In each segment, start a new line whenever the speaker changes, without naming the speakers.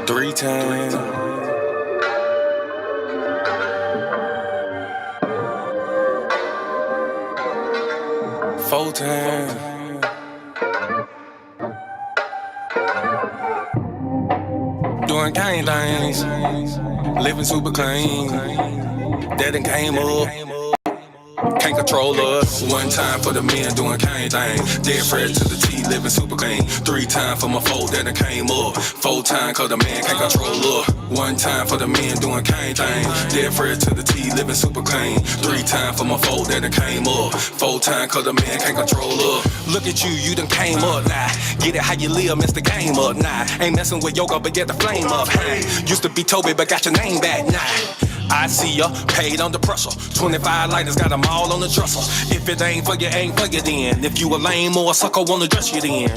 3 times. 4 times. Doing gang things, living super clean. That done came up. Can't control us. 1 time for the men doing cane thing. Dead fresh to the T, living super clean. 3 times for my folk that done came up. 4 times cause the man can't control us. 1 time for the men doing cane thing. Dead fresh to the T, living super clean. 3 times for my folk that done came up. 4 times cause the man can't control us. Look at you, you done came up now. Get it how you live, mess the game up now. Ain't messing with yoga, but get the flame up. Hey, used to be Toby, but got your name back now. I see ya, paid under pressure. 25 lighters, got them all on the dresser. If it ain't for you, ain't for you then. If you a lame or a sucker, wanna dress you then.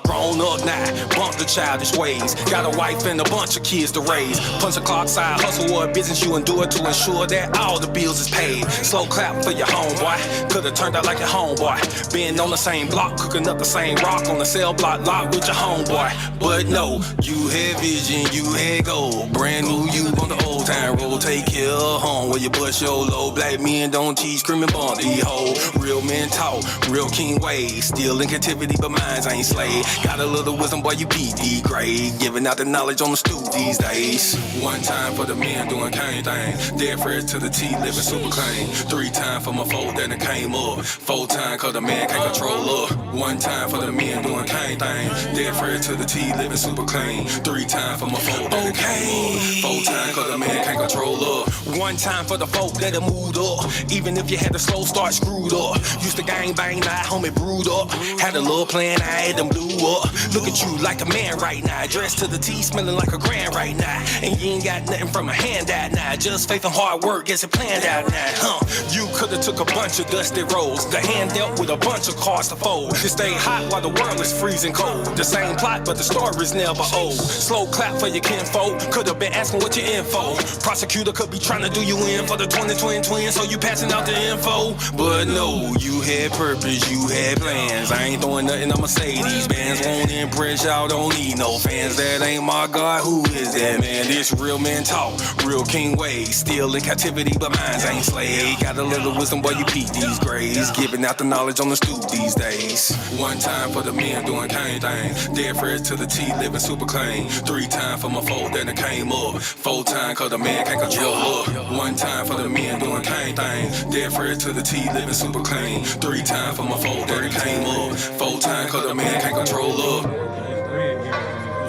Grown up now, bump the childish ways. Got a wife and a bunch of kids to raise. Punch a clock side hustle or a business you endure to ensure that all the bills is paid. Slow clap for your homeboy, could've turned out like your homeboy. Been on the same block, cooking up the same rock on the cell block lot with your homeboy. But no, you had vision, you had goal. Brand new you on the old time road, take care of home where you bust your low. Black men don't teach, screaming bond these hoes. Real men talk, real king ways. Still in captivity, but minds ain't slave. Got a little wisdom, boy, you PD grade. Giving out the knowledge on the stoop these days. 1 time for the men doing cane thing. Dead fresh to the T, living super clean. 3 times for my folk that done came up. 4 times cause the man can't control up. 1 time for the men doing cane thing. Dead fresh to the T, living super clean. 3 times for my folk that done came up. 4 times cause the man can't control up. 1 time for the folk that have moved up. Even if you had a slow start screwed up. Used to gang bang, now homie brewed up. Had a little plan, I had them blew up. Look at you like a man right now. Dressed to the T, smelling like a grand right now. And you ain't got nothing from a handout now. Just faith and hard work gets it planned out now. You could've took a bunch of dusty rolls. The hand dealt with a bunch of cards to fold. To stay hot while the world is freezing cold. The same plot, but the story's never old. Slow clap for your kinfolk. Could've been asking what your info. Prosecutor could be trying to do you in for the 20 twins, so you passing out the info. But no, you had purpose, you had plans. I ain't throwing nothing, I'ma say these bands won't impress y'all, don't need no fans. That ain't my God, who is that man? This real men talk, real king ways. Still in captivity, but minds ain't slave. Got a little wisdom, boy, you peep these grades. Giving out the knowledge on the stoop these days. 1 time for the men doing cane thing. Dead fresh to the T, living super clean. 3 times for my folk that done came up. 4 times cause the man can't control up. 1 time for the men doing cane thing. Dead fresh to the T, living super clean. 3 times for my folk that done came up. 4 times cause the man can't control up.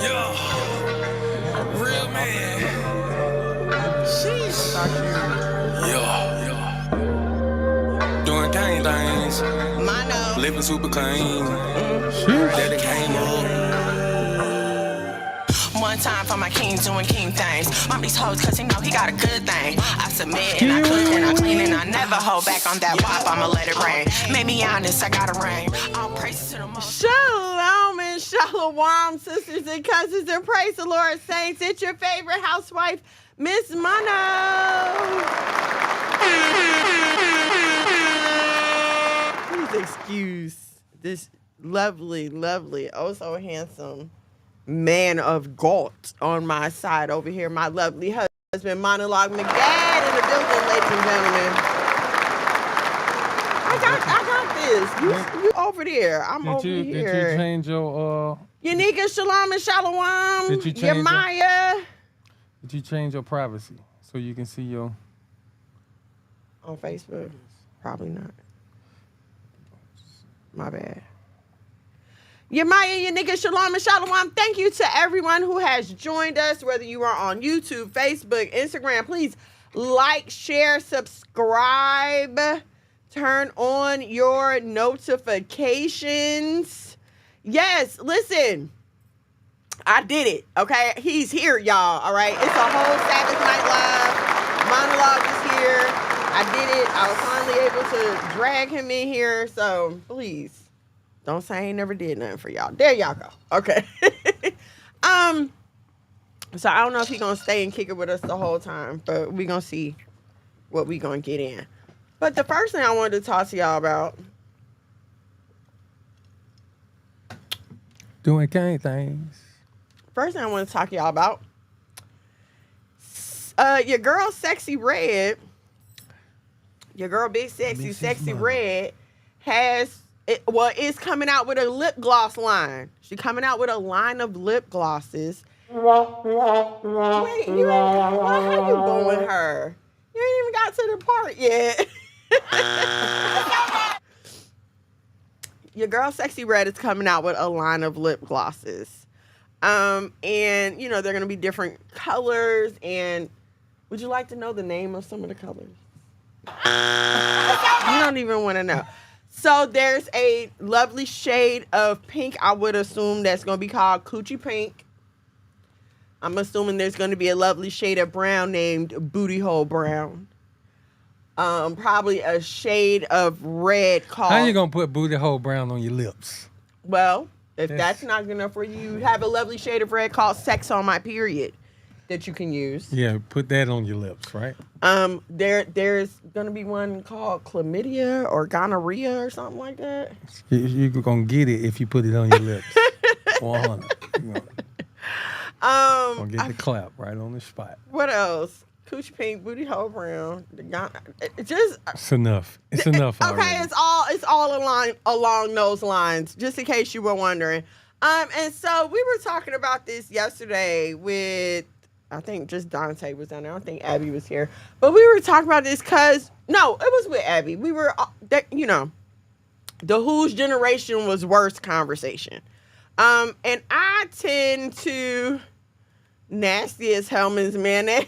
Yeah, real man. Sheesh. Yeah. Doing cane things.
Mono.
Living super clean. That done came up.
1 time for my king doing king things. Mom these hoes cause he know he got a good thing. I submit and I cook and I clean and I never hold back on that wop. I'ma let it rain. Made me honest, I got a ring. All praises to the most.
Shalom and shalom, sisters and cousins, and praise the Lord, saints. It's your favorite housewife, Miss Mono. Please excuse this lovely, lovely, oh so handsome man of God on my side over here, my lovely husband, MONOLOG MAGAD in the building, ladies and gentlemen. I got this. You over there. I'm over here.
Did you change your
Unica, shalom and shalom.
Did you change
your Maya.
Did you change your privacy so you can see your
on Facebook? Probably not. My bad. Yemaya, Yanika, Shalom, and Shalom. Thank you to everyone who has joined us, whether you are on YouTube, Facebook, Instagram. Please like, share, subscribe, turn on your notifications. Yes, listen, I did it, okay? He's here, y'all, all right? It's a whole Sabbath Night Live. MONOLOG is here. I did it. I was finally able to drag him in here, so please. Don't say I ain't never did nothing for y'all. There y'all go. Okay. So I don't know if he's going to stay and kick it with us the whole time, but we're going to see what we're going to get in. But the first thing I wanted to talk to y'all about.
doing gang things.
First thing I want to talk to y'all about Your girl, Sexy Red. Your girl, Big Sexy, Sexy Red is coming out with a lip gloss line. She's coming out with a line of lip glosses. Wait, how you going her? You ain't even got to the part yet. Your girl, Sexy Red, is coming out with a line of lip glosses. And, they're going to be different colors. And would you like to know the name of some of the colors? You don't even want to know. So there's a lovely shade of pink. I would assume that's going to be called Coochie Pink. I'm assuming there's going to be a lovely shade of brown named Booty Hole Brown. Probably a shade of red called...
How you going to put Booty Hole Brown on your lips?
Well, if that's not good enough for you, you have a lovely shade of red called Sex on My Period that you can use.
Yeah, put that on your lips, right?
There's gonna be one called chlamydia or gonorrhea or something like that.
You're gonna get it if you put it on your lips. 100. Gonna get the clap right on the spot.
What else? Coochie Pink, Booty Hole Brown.
It's enough. It's enough.
Okay,
already.
it's all along those lines. Just in case you were wondering. And so we were talking about this yesterday with. I think just Dante was down there. I don't think Abby was here. But we were talking about this because, no, it was with Abby. We were, the whose generation was worse conversation. And I tend to, nasty as Hellman's mayonnaise.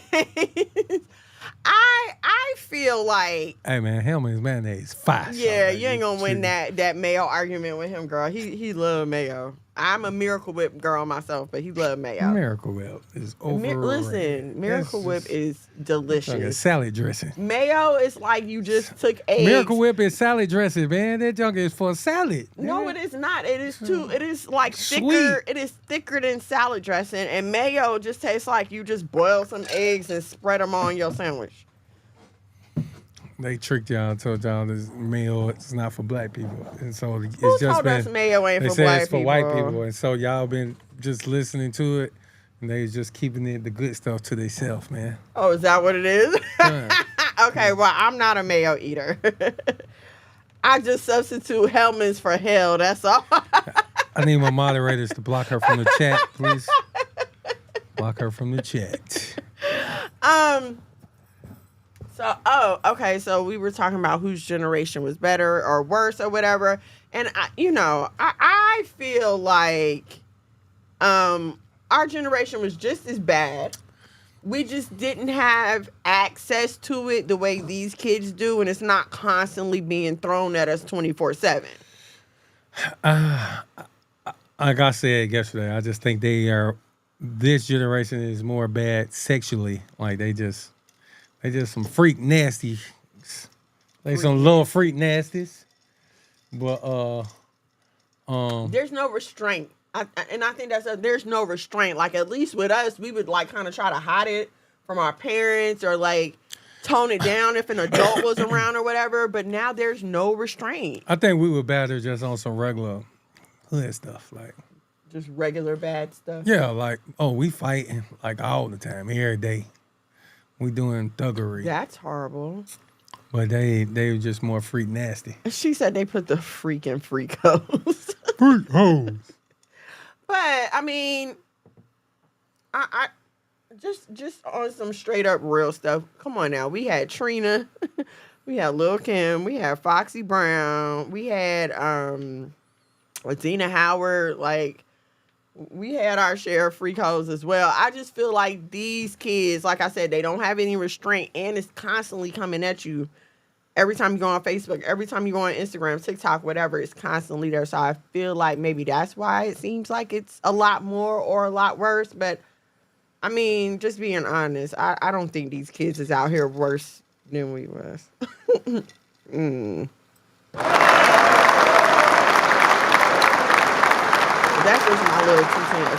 I feel like.
Hey, man, Hellman's mayonnaise fire.
Yeah, you ain't going to win that mayo argument with him, girl. He love mayo. I'm a Miracle Whip girl myself, but he love mayo.
Miracle Whip is overrated.
Listen, Miracle Whip is delicious.
Like a salad dressing.
Mayo is like you just took eggs.
Miracle Whip is salad dressing, man. That junk is for salad.
No, it is not. It is like thicker.
Sweet.
It is thicker than salad dressing, and mayo just tastes like you just boil some eggs and spread them on your sandwich.
They tricked y'all and told y'all this mayo it's not for black people, and so it's
Who
just
told
been.
us mayo ain't
They
for
said
black
it's for
people?
white people, and so y'all been just listening to it, and they just keeping the good stuff to themselves, man.
Oh, is that what it is?
Yeah.
Okay, well, I'm not a mayo eater. I just substitute Hellman's for hell. That's all.
I need my moderators to block her from the chat, please. Block her from the chat.
So we were talking about whose generation was better or worse or whatever. And I feel like our generation was just as bad. We just didn't have access to it the way these kids do, and it's not constantly being thrown at us 24/7.
Like I said yesterday, I just think this generation is more bad sexually. Like they just some freak nasty. Some little freak nasties. But
there's no restraint. I think there's no restraint. Like at least with us, we would like kind of try to hide it from our parents or like tone it down if an adult was around or whatever. But now there's no restraint.
I think we were better just on some regular hood stuff, like
just regular bad stuff.
Yeah, like we fighting like all the time, every day. We doing thuggery.
That's horrible.
But they were just more freak nasty.
She said they put the freak in freak hoes.
Freak hoes.
But I mean, I just on some straight up real stuff. Come on now, we had Trina, we had Lil' Kim, we had Foxy Brown, we had Adina Howard. Like we had our share of freak hoes as well. I just feel like these kids, like I said, they don't have any restraint, and it's constantly coming at you. Every time you go on Facebook, every time you go on Instagram, TikTok, whatever, it's constantly there. So I feel like maybe that's why it seems like it's a lot more or a lot worse. But, I mean, just being honest, I don't think these kids is out here worse than we was. That's just my little 2-cent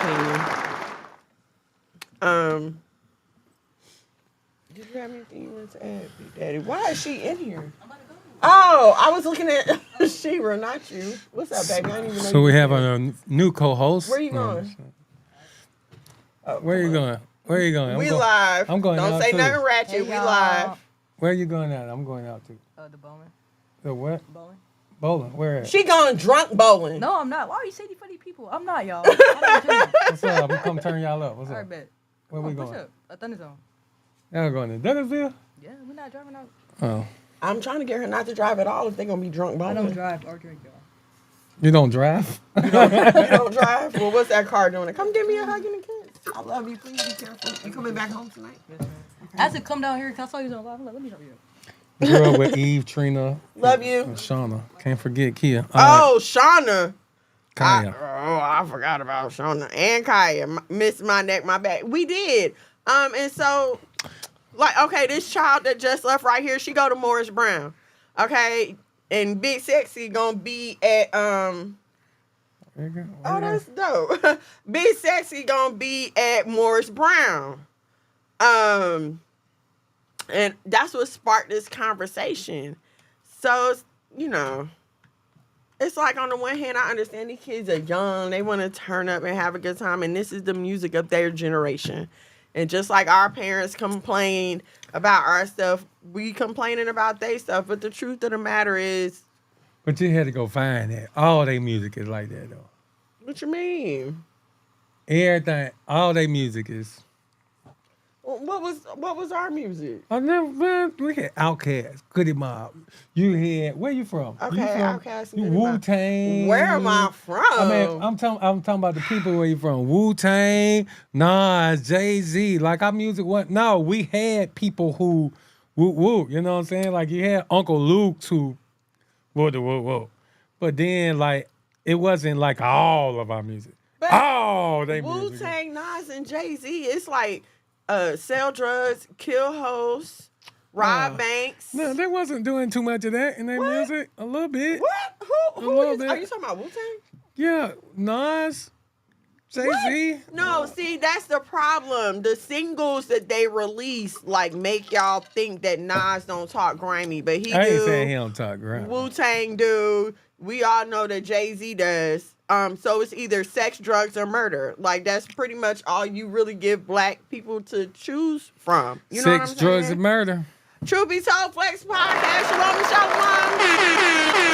opinion. Did you have anything you wanted to add, Big Daddy? Why is she in here? Oh, I was looking at Shira, not you. What's up, baby? I didn't even know.
So we have a new co-host.
Where you going?
Where you going? Where you going?
We live.
I'm going
Don't
out
say
too.
nothing ratchet.
Hey,
We
y'all.
live.
Where you going out? I'm going out too.
The bowling.
The what?
Bowling.
Bowling. Where at?
She going drunk bowling.
No, I'm not. Why are you saying funny people? I'm not, y'all. I'm not
What's up? I'm gonna come turn y'all up. What's
All
up?
right, bet.
Where we
Push
going?
up. A thunder zone.
Y'all going to Douglasville?
Yeah, we're not driving out.
Oh.
I'm trying to get her not to drive at all if they're going to be drunk
I
bowling.
don't drive or drink, y'all.
You don't drive?
You don't drive? Well, what's that car doing? Come give me a hug and a kiss. I love you. Please be careful. You coming back home tonight?
Yes, ma'am. I said come down here because I saw you on live. I'm like, let me help you.
Grew up with Eve, Trina,
Love you.
and Shauna. Can't forget Kia.
Oh, Shauna.
Kaya.
I forgot about Shauna and Kaya. Missed my neck, my back. We did. And so, like, okay, this child that just left right here, she go to Morris Brown. Okay. And Big Sexy gonna be at oh, that's dope. Big Sexy gonna be at Morris Brown. And that's what sparked this conversation. So, you know, it's like on the one hand, I understand these kids are young. They want to turn up and have a good time. And this is the music of their generation. And just like our parents complain about our stuff, we complaining about their stuff. But the truth of the matter is.
But you had to go find that. All their music is like that, though.
What you mean?
Everything, all their music is.
What was our music?
I never, man, we had Outkast, Goody Mob. You had, where you from?
Okay,
you from,
Outkast and
you
Goody Mob.
Wu-Tang.
Where am I from?
I mean, I'm talking about the people where you from. Wu-Tang, Nas, Jay-Z. Like our music wasn't, no, we had people who, woo, you know what I'm saying? Like you had Uncle Luke who, whoa. But then like, it wasn't like all of our music.
But
all they music.
Wu-Tang, Nas, and Jay-Z, it's like sell drugs, kill hoes, rob banks.
No, they wasn't doing too much of that in their
What?
music. A little bit.
What? Who
little
is?
bit.
Are you talking about Wu-Tang?
Yeah, Nas, Jay-Z.
No, see, that's the problem. The singles that they release, like, make y'all think that Nas don't talk grimy, but he
I ain't
do.
saying he don't talk grime.
Wu-Tang do. We all know that Jay-Z does. So it's either sex, drugs, or murder. Like, that's pretty much all you really give black people to choose from. You know what I'm
Sex,
saying?
drugs, and murder.
Truth Be Told Flex Podcast. Shalom, shalom.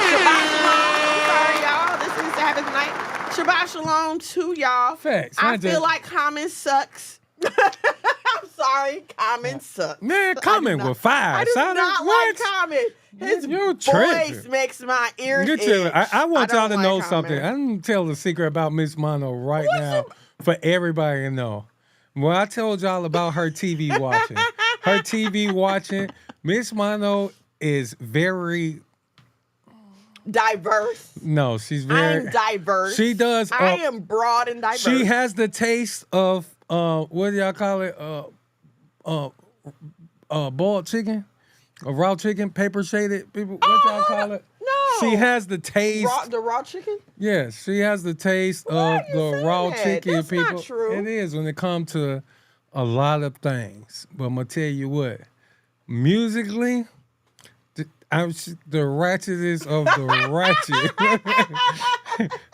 Shabbat shalom. I'm sorry, y'all. This is Sabbath night. Shabbat shalom to y'all.
Facts.
I feel like Common sucks. I'm sorry, Common sucks.
Man, Common with five.
I do
Son,
not
what?
like Common. His
You
voice
tripping.
makes my ears
You're tripping.
itch.
I want y'all to
don't
know
like
something.
Common.
I'm gonna tell the secret about Miss Mono right
What's
now for everybody to know. Well, I told y'all about her TV watching. Miss Mono is very
diverse.
no, she's very
I'm diverse.
She does.
I am broad and diverse.
She has the taste of what do y'all call it? Boiled chicken, raw chicken, paper shaded. People, what y'all call it?
No.
She has the taste.
the raw chicken.
Yes, she has the taste
Why
of
are you
the
saying
raw
that?
chicken.
That's
people,
not true.
It is when it comes to a lot of things. But I'm gonna tell you what, musically. The ratchetest of the ratchet.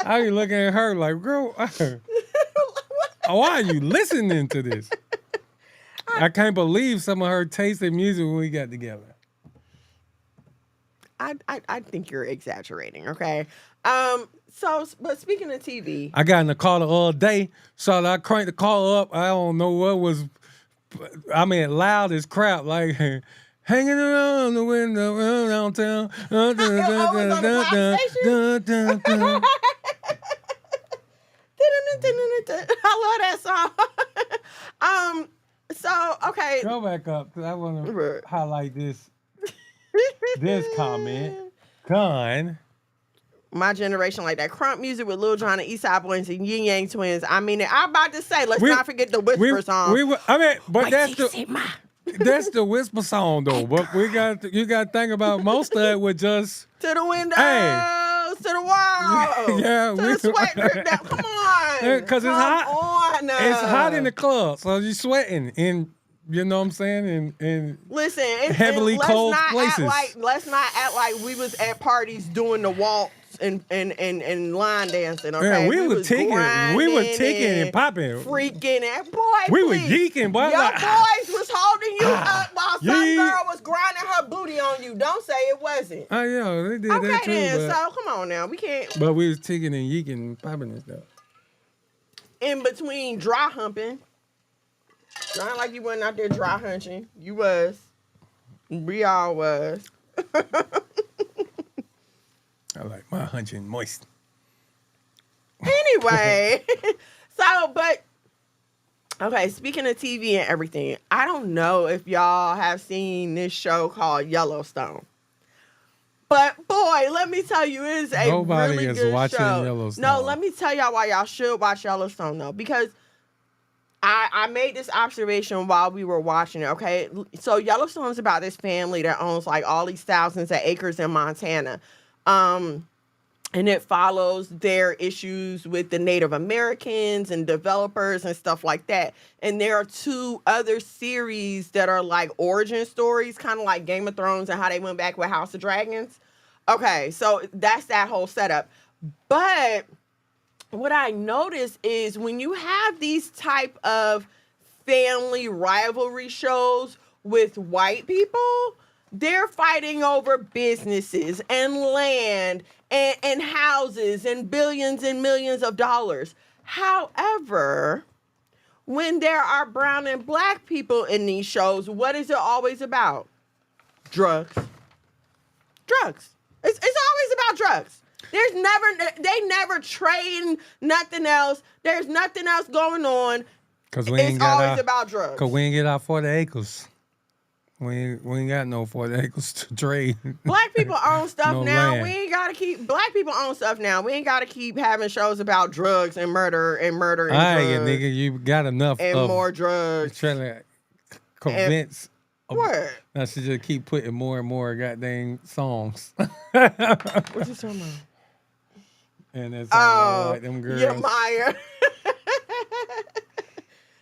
I be looking at her like, girl, why are you listening to this? I can't believe some of her taste in music when we got together.
I think you're exaggerating, okay? But speaking of TV,
I got in the car the other day, so I cranked the car up. I don't know what was, I mean, loud as crap, like hanging around the window downtown. I
love that song. So okay.
Go back up, because I want to highlight this comment. Gun.
My generation like that crunk music with Lil Jon and Eastside Boys and Yin Yang Twins. I mean, I'm about to say, let's not forget the Whisper song.
That's the Whisper song though. But you got to think about most of it with just
to the windows,
hey.
to the wall,
yeah,
to the sweat drip down. Come on,
because it's hot. It's hot in the club, so you're sweating in. You know what I'm saying? And
listen,
heavily cold places.
Let's not act like we was at parties doing the waltz and line dancing. Okay,
Yeah, we were
was
ticking. We were
grinding
ticking and popping.
freaking and boy.
We were
please.
geeking, boy.
Your
Like,
boys was holding you up while some
yeet.
girl was grinding her booty on you. Don't say it wasn't.
Oh yeah, they did
Okay
that too.
then,
But,
so come on now, we can't.
but we was ticking and yeeking and popping and stuff.
In between dry humping, not like you wasn't out there dry hunching. You was. We all was.
I like my hunching moist.
Anyway, okay, speaking of TV and everything, I don't know if y'all have seen this show called Yellowstone. But boy, let me tell you, it is a
Nobody
really
is
good
watching
show.
Yellowstone.
No, let me tell y'all why y'all should watch Yellowstone though, because I made this observation while we were watching it, okay? So Yellowstone is about this family that owns like all these thousands of acres in Montana. And it follows their issues with the Native Americans and developers and stuff like that. And there are 2 other series that are like origin stories, kind of like Game of Thrones and how they went back with House of Dragons. Okay, so that's that whole setup. But what I noticed is when you have these type of family rivalry shows with white people, they're fighting over businesses and land and houses and billions and millions of dollars. However, when there are brown and black people in these shows, what is it always about? Drugs. Drugs. It's always about drugs. They never trade nothing else. There's nothing else going on.
Cause we
It's
ain't got
always about drugs.
Cause we ain't get our 40 acres. We ain't got no 40 acres to trade.
Black people own stuff
No
now.
land.
We ain't gotta keep black people own stuff now. We ain't gotta keep having shows about drugs and murder and murder and
All right,
drugs
nigga, you got enough
and
of
more drugs.
trying to convince.
What?
I should just keep putting more and more goddamn songs.
What you talking about?
And that's all
Oh,
like them girls.
yeah, Maya.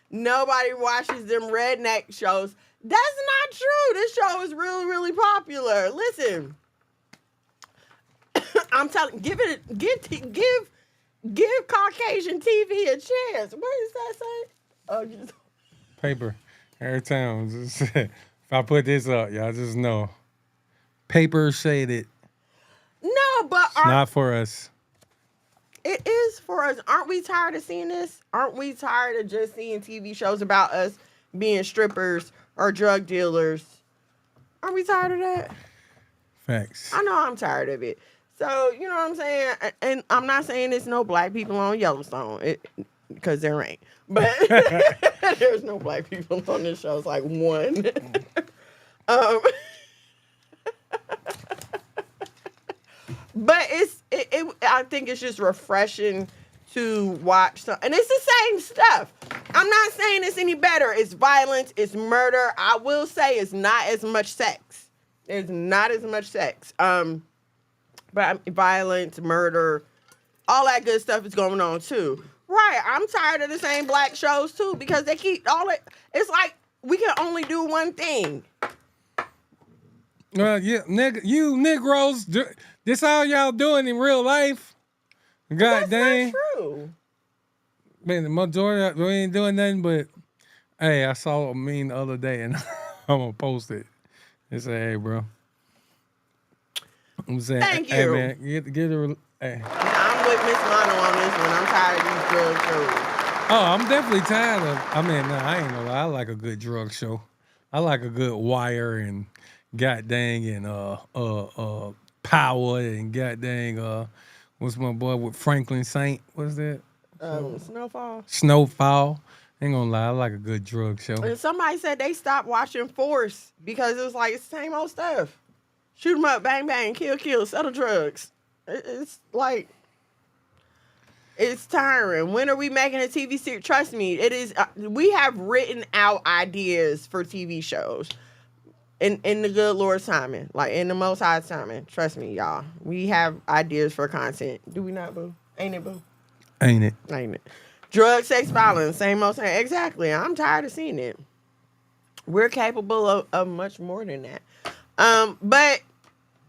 Nobody watches them redneck shows. That's not true. This show is really, really popular. Listen, I'm telling. Give Caucasian TV a chance. What does that say? Oh, just
Paper. Every time. Just, if I put this up, y'all just know. Paper shaded.
no, but
It's not for us.
it is for us. Aren't we tired of seeing this? Aren't we tired of just seeing TV shows about us being strippers or drug dealers? Aren't we tired of that?
Facts.
I know I'm tired of it. So, you know what I'm saying? And I'm not saying there's no black people on Yellowstone, because there ain't. But there's no black people on this show. It's like one. But I think it's just refreshing to watch some, and it's the same stuff. I'm not saying it's any better. It's violence, it's murder. I will say it's not as much sex. There's not as much sex. But violence, murder, all that good stuff is going on too. Right. I'm tired of the same black shows too, because they keep all it. It's like we can only do one thing.
Yeah, you Negroes, this all y'all doing in real life? God
That's
dang.
not true.
Man, the majority, we ain't doing nothing but, hey, I saw a meme the other day and I'm going to post it. It said, hey, bro. I'm saying,
Thank
hey,
you.
man, get a, hey.
I'm with Miss Mono on this one. I'm tired of these drug shows.
Oh, I'm definitely tired of, I ain't gonna lie, I like a good drug show. I like a good Wire and God dang and Power and God dang, what's my boy with Franklin Saint? What's that?
Snowfall.
Snowfall. Ain't gonna lie, I like a good drug show.
And somebody said they stopped watching Force because it was like it's the same old stuff. Shoot 'em up, bang bang, kill, settle drugs. It's like it's tiring. When are we making a TV series? Trust me, it is. We have written out ideas for TV shows. In the good Lord's timing, like in the Most High's timing. Trust me, y'all. We have ideas for content. Do we not, boo? Ain't it, boo?
Ain't it?
Ain't it? Drug, sex, violence, same old same. Exactly. I'm tired of seeing it. We're capable of much more than that. But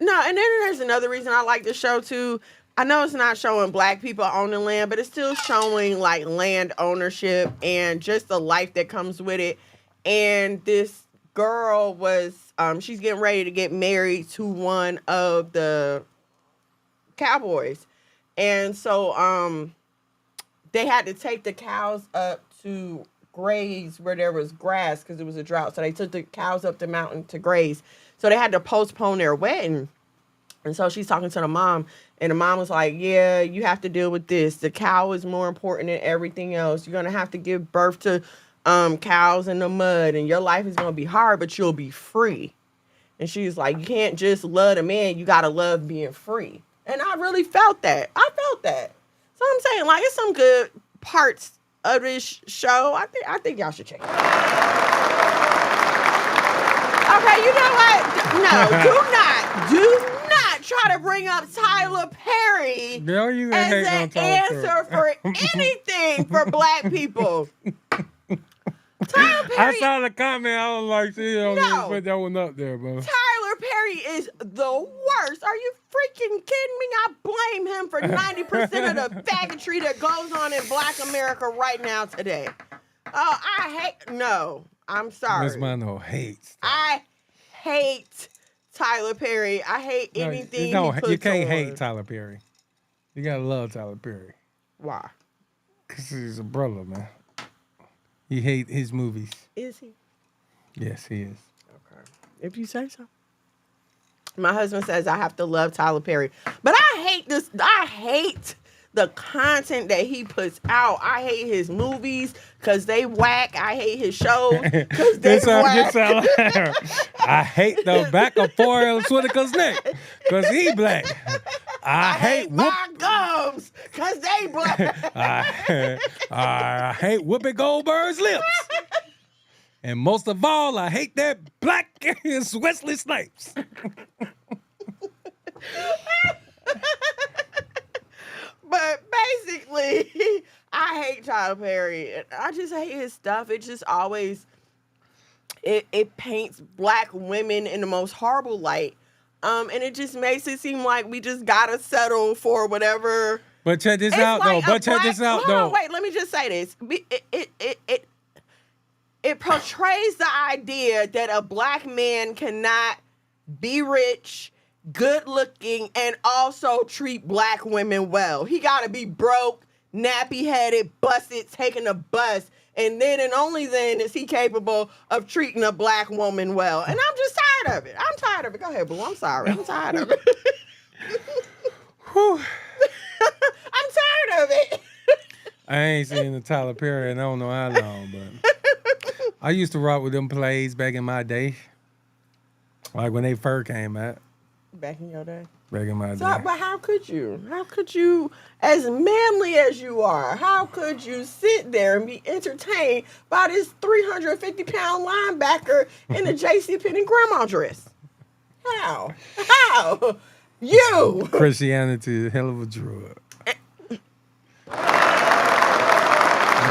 no, and then there's another reason I like this show too. I know it's not showing black people owning land, but it's still showing like land ownership and just the life that comes with it. And this girl was, she's getting ready to get married to one of the cowboys. And so they had to take the cows up to graze where there was grass because it was a drought. So they took the cows up the mountain to graze. So they had to postpone their wedding. And so she's talking to the mom, and the mom was like, yeah, you have to deal with this. The cow is more important than everything else. You're going to have to give birth to cows in the mud, and your life is going to be hard, but you'll be free. And she's like, you can't just love the man. You got to love being free. And I really felt that. So I'm saying, like, it's some good parts of this show. I think y'all should check it out. Okay, you know what? No, do not try to bring up Tyler Perry
No, you
as
hate
an
on Tyler
answer for anything for black people. Tyler Perry.
I saw the comment. I was like, see, I don't
No.
even put that one up there, bro.
Tyler Perry is the worst. Are you freaking kidding me? I blame him for 90% of the faggotry that goes on in black America right now today. Oh, I'm sorry.
Miss Mono hates.
I hate Tyler Perry. I hate anything he puts
you can't
on.
hate Tyler Perry. You gotta love Tyler Perry.
Why?
Cause he's a brother, man. You hate his movies.
Is he?
Yes, he is.
Okay. If you say so. My husband says I have to love Tyler Perry. But I hate this. I hate the content that he puts out. I hate his movies because they whack. I hate his shows because they whack.
I hate the back of Forrest Whitaker's neck because he black. I hate
my gums because they black.
I hate Whoopi Goldberg's lips. And most of all, I hate that black is Wesley Snipes.
But basically, I hate Tyler Perry. I just hate his stuff. It just always, it paints black women in the most horrible light. And it just makes it seem like we just gotta settle for whatever.
But check this out, though.
Hold on, wait, let me just say this. It portrays the idea that a black man cannot be rich, good looking, and also treat black women well. He gotta be broke, nappy headed, busted, taking a bus, and then and only then is he capable of treating a black woman well. And I'm just tired of it. I'm tired of it. Go ahead, boo. I'm sorry. I'm tired of it. I'm tired of it.
I ain't seen the Tyler Perry and I don't know how long, but I used to rock with them plays back in my day. Like when they first came out.
Back in your day.
Back in my day.
But how could you? How could you, as manly as you are, how could you sit there and be entertained by this 350-pound linebacker in a JCPenney grandma dress? How? How? You!
Christianity is a hell of a drug.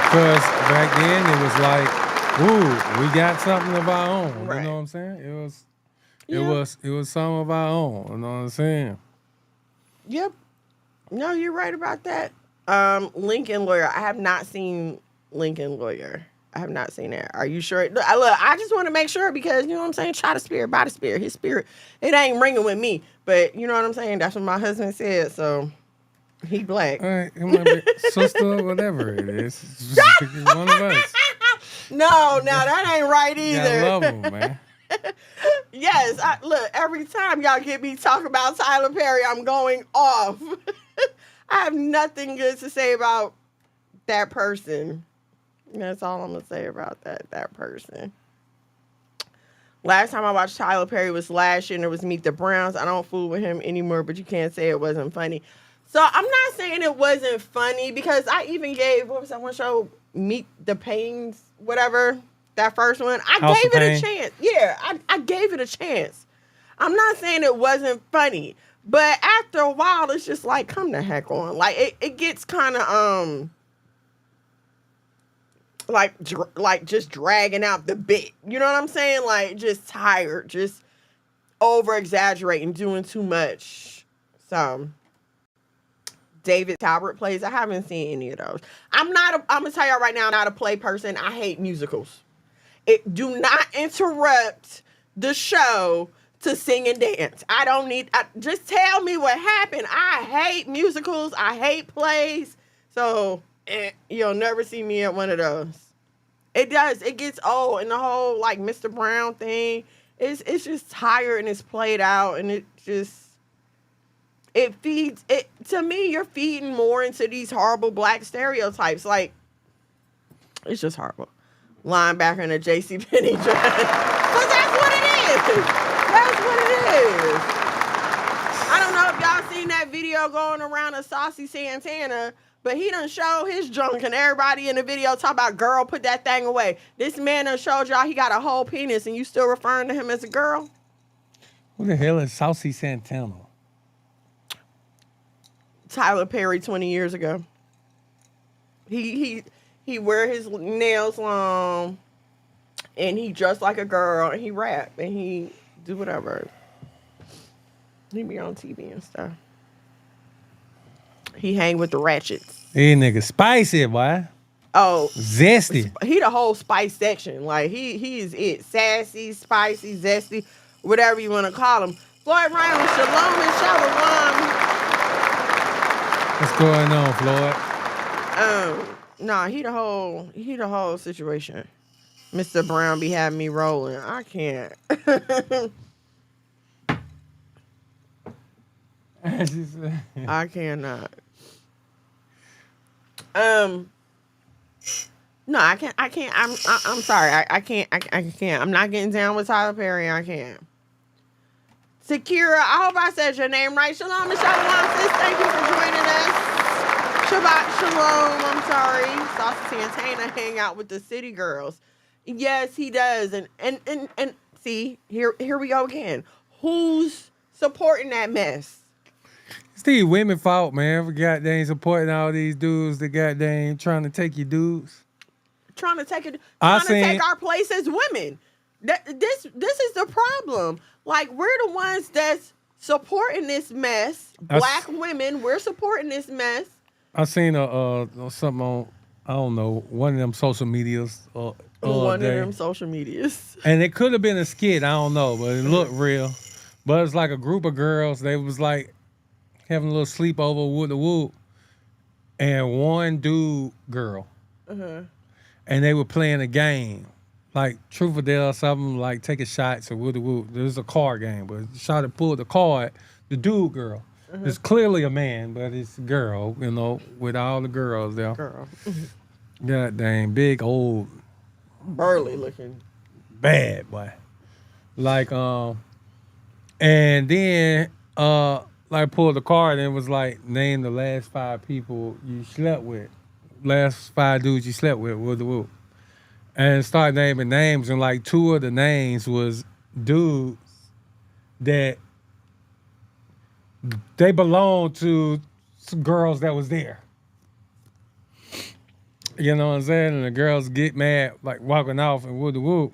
Because back then it was like, ooh, we got something of our own.
Right.
You know what I'm saying?
Yeah.
It was some of our own. You know what I'm saying?
Yep. No, you're right about that. Lincoln Lawyer. I have not seen Lincoln Lawyer. I have not seen it. Are you sure? Look, I just want to make sure because, you know what I'm saying? Try the spirit, by the spirit. His spirit, it ain't ringing with me. But you know what I'm saying? That's what my husband said. So he black.
All right, it might be sister, whatever it is. It's one of us.
No, that ain't right either.
I love him, man.
Yes, look, every time y'all get me talking about Tyler Perry, I'm going off. I have nothing good to say about that person. That's all I'm going to say about that person. Last time I watched Tyler Perry was last year, and it was Meet the Browns. I don't fool with him anymore, but you can't say it wasn't funny. So I'm not saying it wasn't funny because I even gave, what was that one show? Meet the Pains, whatever. That first one, I gave it a chance. Yeah, I gave it a chance. I'm not saying it wasn't funny, but after a while, it's just like, come the heck on. Like, it gets kind of, like just dragging out the bit. You know what I'm saying? Like, just tired, just over-exaggerating, doing too much. So, David Talbert plays. I haven't seen any of those. I'm gonna tell y'all right now, I'm not a play person. I hate musicals. Do not interrupt the show to sing and dance. Just tell me what happened. I hate musicals. I hate plays. So you'll never see me at one of those. It does. It gets old, and the whole like Mr. Brown thing. It's just tired and it's played out, and it feeds it to me. You're feeding more into these horrible black stereotypes. Like, it's just horrible. Linebacker in a JCPenney dress. But that's what it is. That's what it is. I don't know if y'all seen that video going around of Saucy Santana, but he done showed his junk, and everybody in the video talk about, girl, put that thing away. This man done showed y'all he got a whole penis, and you still referring to him as a girl?
Who the hell is Saucy Santana?
Tyler Perry 20 years ago. He wear his nails long, and he dressed like a girl, and he rap, and he do whatever. He be on TV and stuff. He hang with the ratchets.
Hey, nigga, spicy, boy.
Oh,
Zesty.
He the whole spice section. Like, he is it. Sassy, spicy, zesty, whatever you want to call him. Floyd Ryan, shalom and shalom.
What's going on, Floyd?
Nah, he the whole situation. Mr. Brown be having me rolling. I can't. I cannot. No, I can't. I'm sorry. I can't. I'm not getting down with Tyler Perry. I can't. Sakira, I hope I said your name right. Shalom and shalom, sis. Thank you for joining us. Shabbat shalom. I'm sorry. Saucy Santana hang out with the city girls. Yes, he does. And see, here we go again. Who's supporting that mess?
It's the women fault, man. For goddamn supporting all these dudes that goddamn trying to take your dudes.
Trying to take our place as women. This is the problem. Like, we're the ones that's supporting this mess. Black women, we're supporting this mess.
I seen something on, I don't know, one of them social medias.
One of them social medias.
And it could have been a skit, I don't know, but it looked real. But it's like a group of girls. They was like having a little sleepover with the whoop, and one dude girl.
Uh-huh.
And they were playing a game. Like Truth or Dare or something, like taking shots or woody whoop. There's a card game, but shot and pulled the card, the dude girl. Uh-huh. It's clearly a man, but it's a girl, you know, with all the girls there.
Girl.
God dang, big old
burly looking.
Bad boy. Like and then like pulled the card and was like, name the last 5 people you slept with. Last 5 dudes you slept with the whoop. And start naming names, and like 2 of the names was dudes that they belonged to some girls that was there. You know what I'm saying? And the girls get mad, like walking off and whoop the whoop.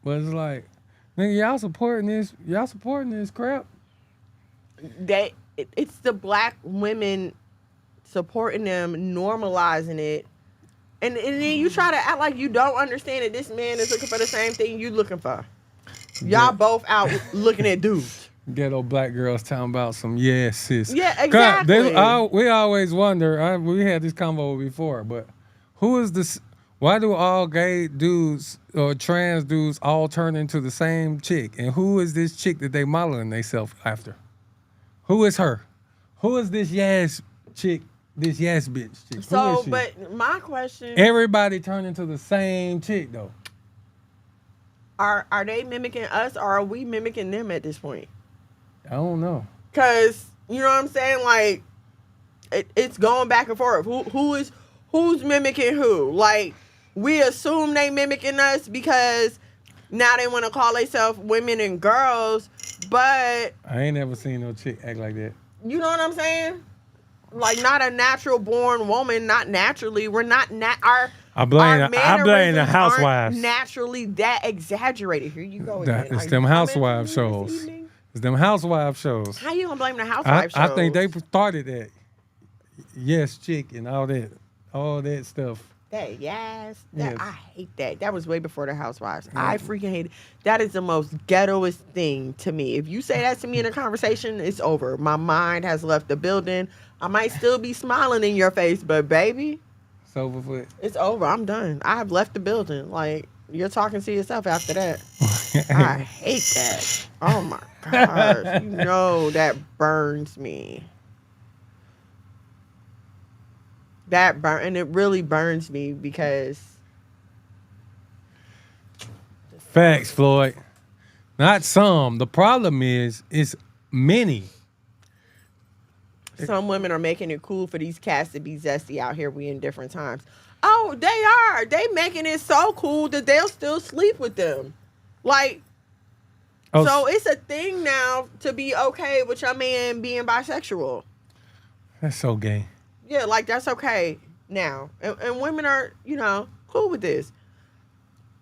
But it's like, nigga, y'all supporting this crap.
It's the black women supporting them, normalizing it. And then you try to act like you don't understand that this man is looking for the same thing you looking for. Y'all both out looking at dudes.
Ghetto black girls talking about some sis.
Yeah, exactly.
We always wonder, we had this convo before, but who is this? Why do all gay dudes or trans dudes all turn into the same chick? And who is this chick that they modeling themselves after? Who is her? Who is this chick? This bitch chick.
So, but my question...
Everybody turn into the same chick, though.
Are they mimicking us, or are we mimicking them at this point?
I don't know.
Because, you know what I'm saying? Like, it's going back and forth. Who's mimicking who? Like, we assume they mimicking us because now they want to call themselves women and girls, but...
I ain't never seen no chick act like that.
You know what I'm saying? Like, not a natural born woman, not naturally. We're not
I blame the housewives.
Naturally that exaggerated. Here you go again.
It's them housewife shows. It's them housewife shows.
How you gonna blame the housewife shows?
I think they started that. yes chick and all that stuff.
Yes.
Yes.
I hate that. That was way before the Housewives. I freaking hate it. That is the most ghettoest thing to me. If you say that to me in a conversation, it's over. My mind has left the building. I might still be smiling in your face, but baby,
It's over for
it's over. I'm done. I have left the building. Like, you're talking to yourself after that. I hate that. Oh my gosh. You know that burns me. And it really burns me because
Facts, Floyd. Not some. The problem is it's many.
some women are making it cool for these cats to be zesty out here. We in different times. Oh, they are. They making it so cool that they'll still sleep with them. Like,
Oh,
so it's a thing now to be okay with your man being bisexual.
that's so gay.
Yeah, like that's okay now. And women are, cool with this.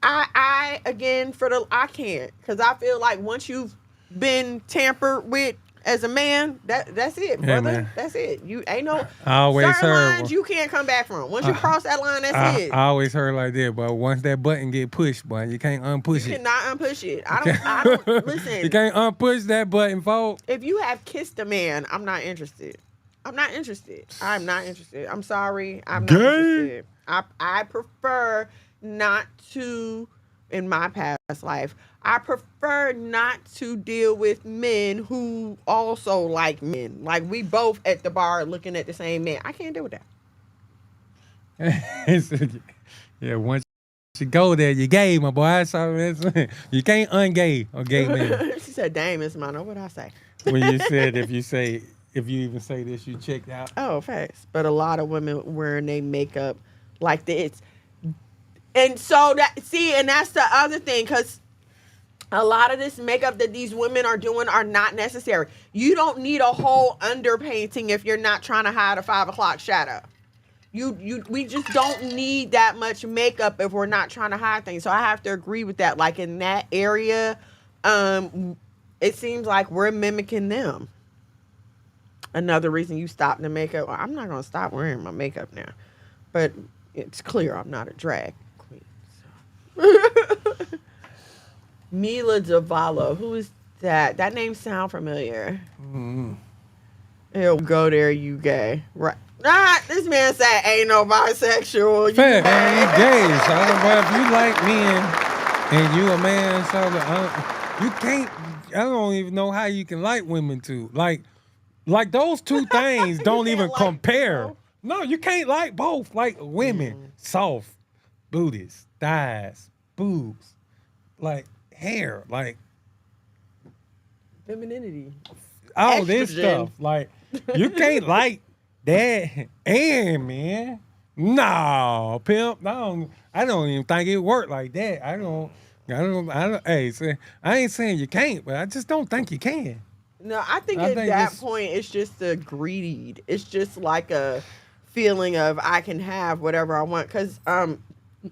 I again, I can't. Because I feel like once you've been tampered with as a man, that's it,
Yeah,
brother.
man.
That's it. You ain't no
I always
certain
heard.
lines you can't come back from. Once you cross that line, that's it.
I always heard like that, but once that button get pushed, boy, you can't unpush
You
it.
cannot unpush it. I don't listen.
You can't unpush that button, folks.
If you have kissed a man, I'm not interested. I'm not interested. I'm sorry. I'm not interested. I prefer not to, in my past life, I prefer not to deal with men who also like men. Like, we both at the bar looking at the same man. I can't deal with that.
Yeah, once you go there, you gay, my boy. So you can't ungay a gay man.
She said, "Damn, Miss Mono, what'd I say?"
When you said if you even say this, you checked out.
Oh, facts. But a lot of women wearing their makeup like this. And so and that's the other thing, because a lot of this makeup that these women are doing are not necessary. You don't need a whole underpainting if you're not trying to hide a 5 o'clock shadow. We just don't need that much makeup if we're not trying to hide things. So I have to agree with that. Like, in that area, it seems like we're mimicking them. Another reason you stop the makeup. Well, I'm not going to stop wearing my makeup now. But it's clear I'm not a drag queen. So. Mila Zavala. Who is that? That name sound familiar.
Mm-hmm.
Ew, go there, you gay. Right. This man said ain't no bisexual.
Fair, man, you gay. So but if you like men and you a man, so you can't. I don't even know how you can like women too. Like those two things don't even
like
compare.
both?
No, you can't like both. Like women, soft, booties, thighs, boobs, like hair, like
Femininity.
all this
Estrogen.
stuff. Like you can't like that and man. No, pimp. No, I don't even think it worked like that. I don't. Hey, I ain't saying you can't, but I just don't think you can.
No, I think
I
at
think
that
it's-
point it's just a greed. It's just like a feeling of I can have whatever I want. Because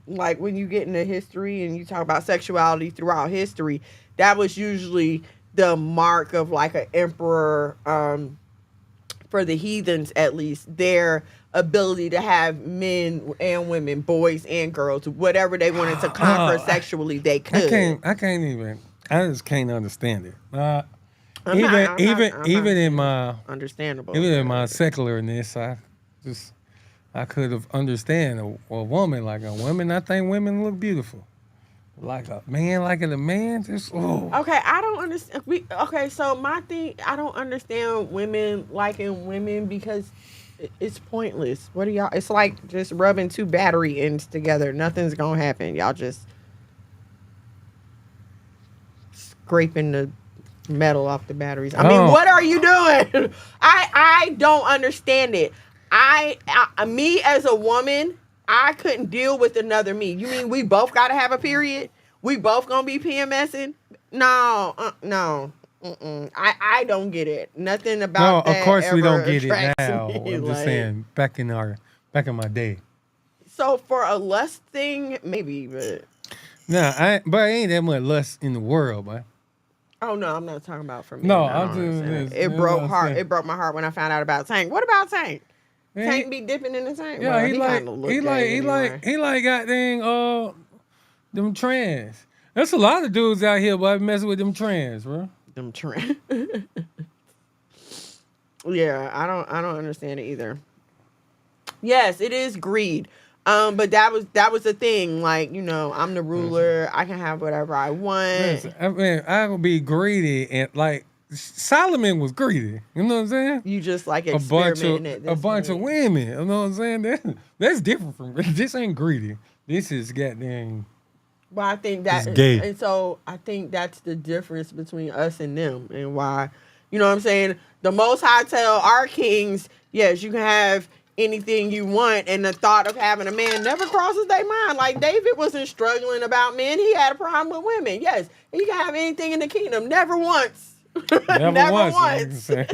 like when you get into history and you talk about sexuality throughout history, that was usually the mark of like an emperor, for the heathens at least, their ability to have men and women, boys and girls, whatever they wanted to conquer sexually, they could.
I can't even. I just can't understand it.
I'm not
Even in my
understandable.
even in my secularness, I could have understand a woman like a woman. I think women look beautiful. Like a man, just
Okay, I don't understand. So my thing, I don't understand women liking women because it's pointless. What are y'all? It's like just rubbing two battery ends together. Nothing's gonna happen. Y'all just scraping the metal off the batteries. I mean, what are you doing? I don't understand it. Me as a woman, I couldn't deal with another me. You mean we both got to have a period? We both gonna be PMSing? No, no. I don't get it. Nothing about that.
No, of course we don't get it
attracts
now.
me.
I'm just saying, back in my day.
So for a lust thing, maybe, but
But ain't that much lust in the world, boy.
oh no, I'm not talking about for me.
No,
I
I'm
don't
just-
understand.
that's
It
what
broke
I'm
heart.
saying.
It broke my heart when I found out about Tank. What about Tank? Tank be dipping in the tank.
Yeah,
Well,
he like
kinda look
he like
gay
he
anyway.
like he like goddamn them trans. There's a lot of dudes out here, but messing with them trans, bro.
Them trend. Yeah, I don't understand it either. Yes, it is greed. But that was the thing. Like, you know, I'm the ruler. I can have whatever I want.
Listen, I mean, I gonna be greedy and like Solomon was greedy. You know what I'm saying?
You just like
A bunch
experimenting at
of
this point.
women. You know what I'm saying? That's different from this. Ain't greedy. This is goddamn.
But I think that,
It's gay.
and so I think that's the difference between us and them, and why, you know what I'm saying? The Most High tell our kings, yes, you can have anything you want, and the thought of having a man never crosses their mind. Like David wasn't struggling about men; he had a problem with women. Yes, you can have anything in the kingdom, never once.
Never once.
once.
Let's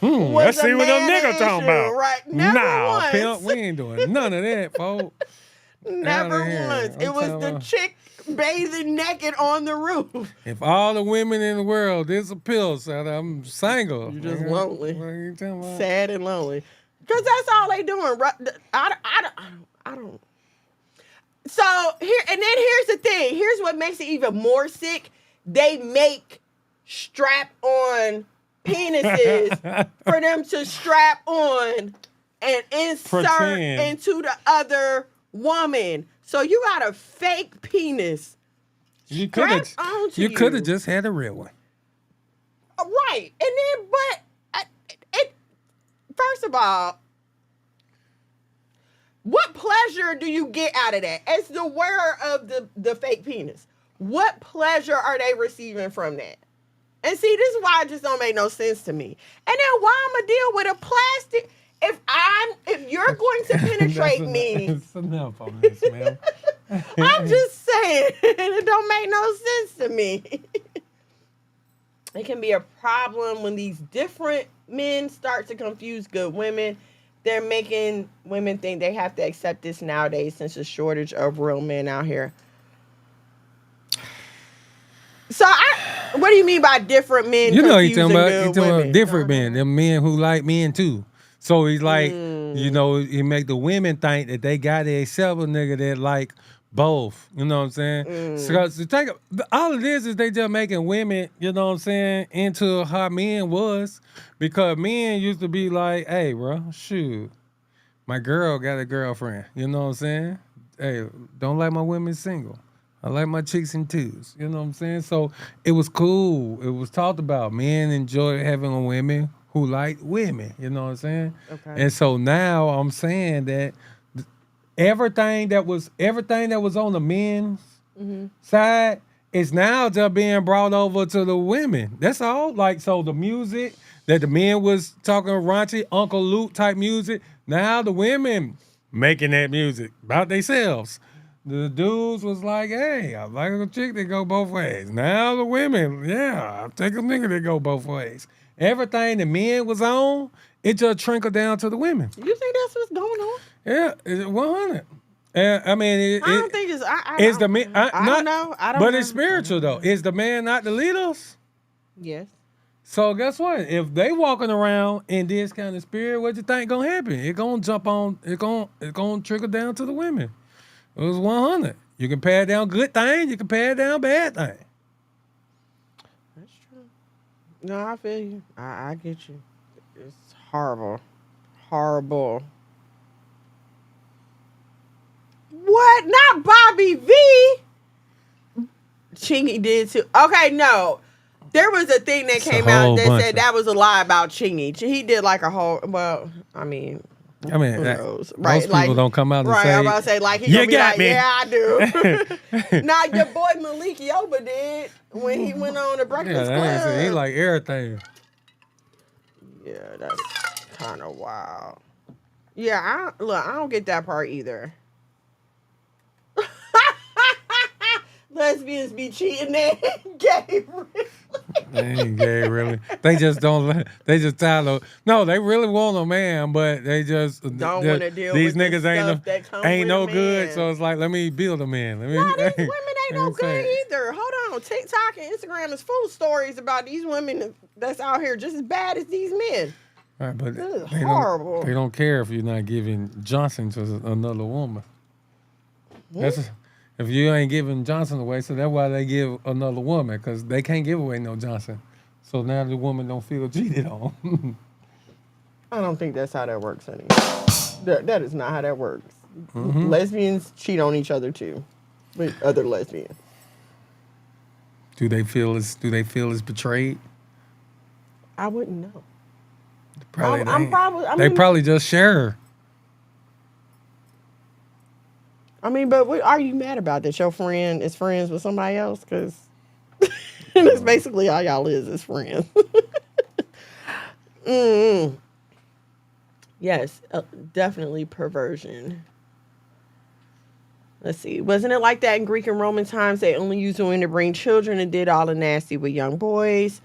Was
see
a
what them
man an
niggas talking
issue,
about.
right? Never
Nah,
once.
pimp, we ain't doing none of that, folks.
Never
Outta here.
once.
I'm
It was
talking
the
about-
chick bathing naked on the roof.
If all the women in the world disappear, so I'm single.
You just
nigga.
lonely.
What are you talking about?
Sad and lonely. Because that's all they doing. I don't. So, here's the thing. Here's what makes it even more sick. They make strap-on penises for them to strap on and insert
Pretend.
into the other woman. So you got a fake penis.
You could have.
strapped onto
You could
you.
have just had a real one.
Right. And then, but first of all, what pleasure do you get out of that? As the wearer of the fake penis, what pleasure are they receiving from that? And see, this is why it just don't make no sense to me. And then why I'm gonna deal with a plastic? If you're going to penetrate me,
That's enough on this, man.
I'm just saying, it don't make no sense to me. It can be a problem when these different men start to confuse good women. They're making women think they have to accept this nowadays since there's a shortage of real men out here. So, what do you mean by different men?
You know, he's
confusing
talking about,
good
he's talking
women?
about different men. Them men who like men too. So he's like, you know, he make the women think that they got to accept a nigga that like both. You know what I'm saying? So take all of this is they just making women, you know what I'm saying, into how men was, because men used to be like, hey, bro, shoot, my girl got a girlfriend. You know what I'm saying? Hey, don't like my women single. I like my chicks in twos. You know what I'm saying? So it was cool. It was talked about. Men enjoy having a women who like women. You know what I'm saying?
Okay.
And so now I'm saying that everything that was on the men's side is now just being brought over to the women. That's all. Like, so the music that the men was talking raunchy, Uncle Luke type music, now the women making that music about themselves. The dudes was like, hey, I like a chick that go both ways. Now the women, yeah, I take a nigga that go both ways. Everything the men was on, it just trickled down to the women.
You think that's what's going on?
Yeah, it's 100. I mean,
I don't think it's.
it's the man.
I don't know. I don't
But
know.
it's spiritual though. Is the man not the leaders?
Yes.
So guess what? If they walking around in this kind of spirit, what you think gonna happen? It gonna jump on. It gonna trickle down to the women. It was 100. You can pare down good things. You can pare down bad things.
That's true. No, I feel you. I get you. It's horrible. Horrible. What? Not Bobby V. Chingy did too. Okay, no. There was a thing that
It's a
came out
whole
that
bunch
said
of-
that was a lie about Chingy. He did like a whole. Well, I mean,
I mean,
who knows?
most people don't come out and
right,
say,
I'm about to say like he
"You
gonna be
got
like,
me."
yeah, I do. Now your boy Malik Yoba did when he went on the Breakfast Club.
he like everything.
Yeah, that's kind of wild. Yeah, I don't get that part either. Lesbians be cheating and gay.
They ain't gay, really. They just don't. They just tired of. No, they really want a man, but they just
Don't wanna deal
these
with the
niggas
stuff that come
ain't
with
no
a
good.
man.
So it's like, let me build a man. Let me.
No, these women ain't no
let me
good
say-
either. Hold on, TikTok and Instagram is full of stories about these women that's out here just as bad as these men.
Right, but
This is
they
horrible.
They don't care if you're not giving Johnson to another woman. That's if you ain't giving Johnson away, so that's why they give another woman, because they can't give away no Johnson. So now the woman don't feel cheated on.
I don't think that's how that works, honey. That is not how that works. Lesbians cheat on each other too, with other lesbians.
Do they feel it's betrayed?
I wouldn't know.
Probably
I'm
they,
probably. I
they
mean,
probably just share.
but what are you mad about? That your friend is friends with somebody else? Because that's basically all y'all is friends. Yes, definitely perversion. Let's see. Wasn't it like that in Greek and Roman times? They only used women to bring children and did all the nasty with young boys.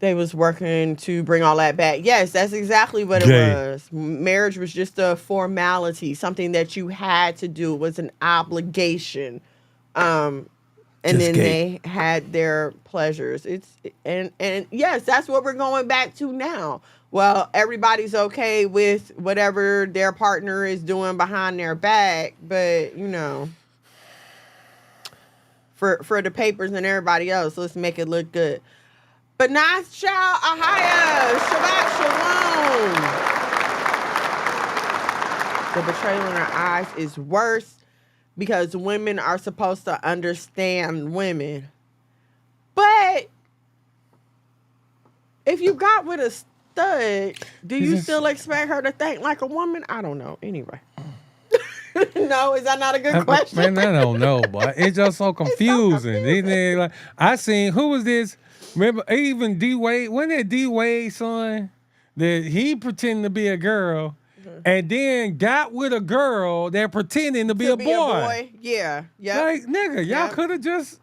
They was working to bring all that back. Yes, that's exactly what it was. Marriage was just a formality, something that you had to do. It was an obligation. And then they had their pleasures. And yes, that's what we're going back to now. Well, everybody's okay with whatever their partner is doing behind their back, but for the papers and everybody else, let's make it look good. But nice child, Ahaya, Shabbat Shalom. The betrayal in our eyes is worse because women are supposed to understand women. But if you got with a stud, do you still expect her to think like a woman? I don't know. Anyway. No, is that not a good question?
Man, I don't know, but it's just so confusing. I seen, who was this? Remember, even D Wade, wasn't it D Wade's son that he pretended to be a girl and then got with a girl that pretending to be a boy?
Yeah.
Like, nigga, y'all could have just.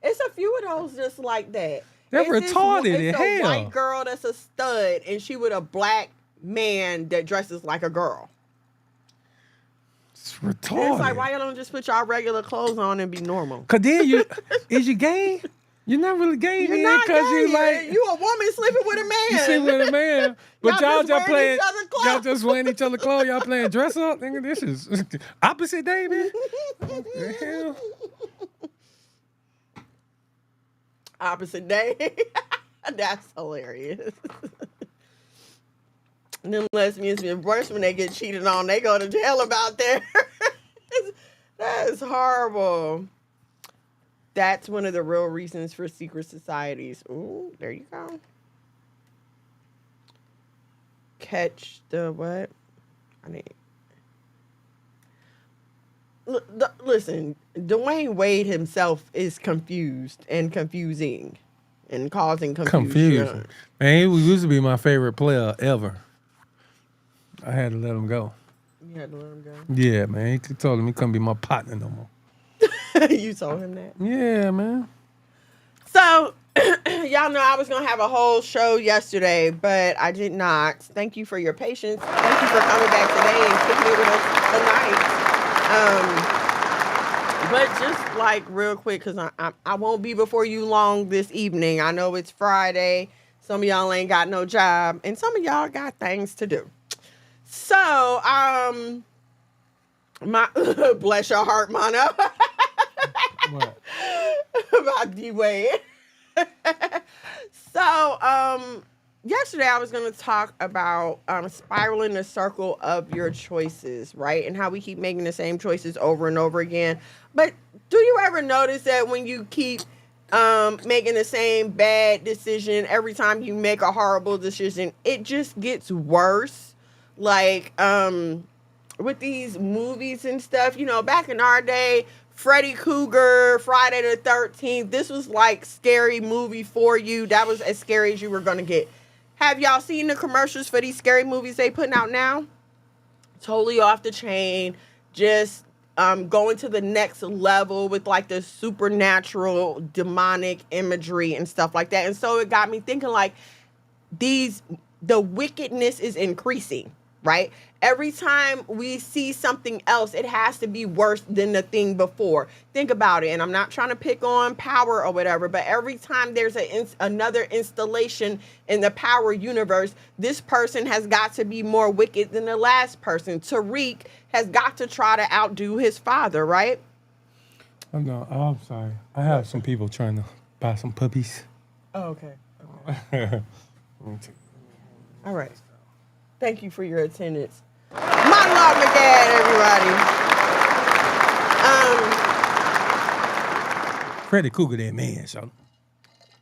It's a few of those just like that.
They're retarded as hell.
It's a white girl that's a stud, and she with a black man that dresses like a girl.
It's retarded.
And it's like, why y'all don't just put y'all regular clothes on and be normal?
Cause then is you gay? You're not really gay,
You're
man.
not
Cause
gay.
you like
You a woman sleeping with a man.
you sleep with a man, but y'all just playing.
wearing each other's clothes.
Y'all just wearing each other clothes. Y'all playing dress up. Nigga, this is opposite day, man. What the hell?
Opposite day. That's hilarious. And them lesbians be worse when they get cheated on. They go to jail about that. That is horrible. That's one of the real reasons for secret societies. Ooh, there you go. Catch the what? Listen, Dwayne Wade himself is confused and confusing and causing confusion.
Man, he used to be my favorite player ever. I had to let him go.
You had to let him go?
Yeah, man. He told him he couldn't be my partner no more.
You told him that?
Yeah, man.
So, y'all know I was going to have a whole show yesterday, but I did not. Thank you for your patience. Thank you for coming back today and kicking it with us tonight. But just like real quick, because I won't be before you long this evening. I know it's Friday. Some of y'all ain't got no job, and some of y'all got things to do. So, my bless your heart, Mono.
What?
About D-Wade. So, yesterday I was going to talk about spiraling the circle of your choices, right? And how we keep making the same choices over and over again. But do you ever notice that when you keep making the same bad decision every time you make a horrible decision, it just gets worse? Like, with these movies and stuff, back in our day, Freddy Krueger, Friday the 13th, this was like scary movie for you. That was as scary as you were going to get. Have y'all seen the commercials for these scary movies they putting out now? Totally off the chain. Just going to the next level with like the supernatural, demonic imagery and stuff like that. And so it got me thinking like the wickedness is increasing, right? every time we see something else, it has to be worse than the thing before. Think about it. And I'm not trying to pick on power or whatever, but every time there's another installation in the power universe, this person has got to be more wicked than the last person. Tariq has got to try to outdo his father, right?
Oh, no, I'm sorry. I have some people trying to buy some puppies.
Oh, okay. All right. Thank you for your attendance. Monologue MAGAD, everybody.
Freddy Cougar, that man, so.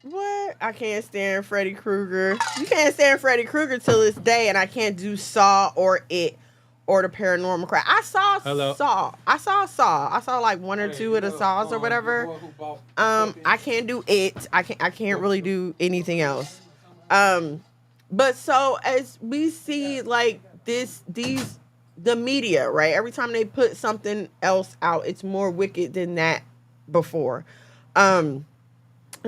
What? I can't stand Freddy Krueger. You can't stand Freddy Krueger till this day, and I can't do Saw or It or the Paranormal Crowd. I saw Saw. I saw like one or two of the Saws or whatever. I can't do It. I can't really do anything else. But so as we see like the media, right? Every time they put something else out, it's more wicked than that before. And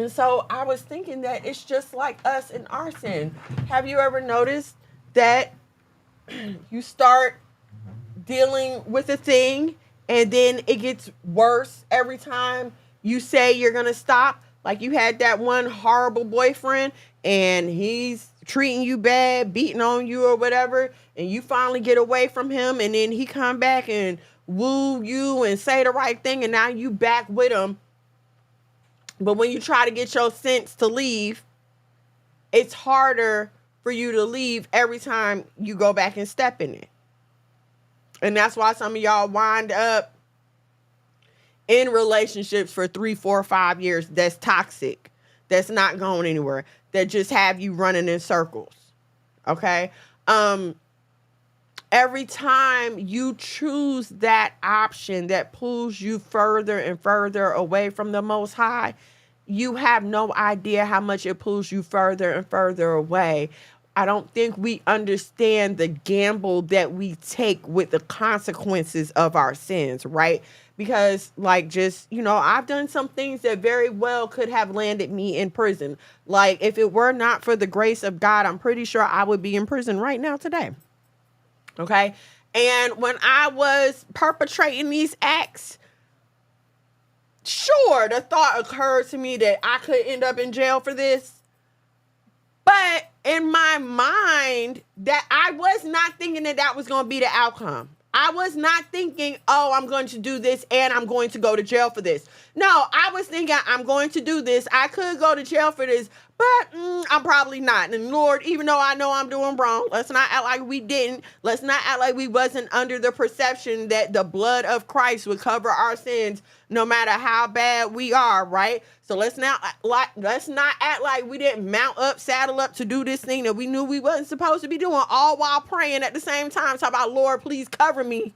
so I was thinking that it's just like us in our sin. Have you ever noticed that you start dealing with a thing and then it gets worse every time you say you're going to stop? Like you had that one horrible boyfriend and he's treating you bad, beating on you or whatever, and you finally get away from him and then he come back and woo you and say the right thing and now you back with him. But when you try to get your sense to leave, it's harder for you to leave every time you go back and step in it. And that's why some of y'all wind up in relationships for 3, 4, 5 years that's toxic, that's not going anywhere, that just have you running in circles. Okay? Every time you choose that option that pulls you further and further away from the Most High, you have no idea how much it pulls you further and further away. I don't think we understand the gamble that we take with the consequences of our sins, right? Because like just, I've done some things that very well could have landed me in prison. Like if it were not for the grace of God, I'm pretty sure I would be in prison right now today. Okay. And when I was perpetrating these acts, sure, the thought occurred to me that I could end up in jail for this. But in my mind, that I was not thinking that was going to be the outcome. I was not thinking, oh, I'm going to do this and I'm going to go to jail for this. No, I was thinking I'm going to do this. I could go to jail for this, but I'm probably not. And Lord, even though I know I'm doing wrong, let's not act like we didn't. Let's not act like we wasn't under the perception that the blood of Christ would cover our sins no matter how bad we are, right? So let's not act like we didn't mount up, saddle up to do this thing that we knew we wasn't supposed to be doing, all while praying at the same time. Talk about, Lord, please cover me.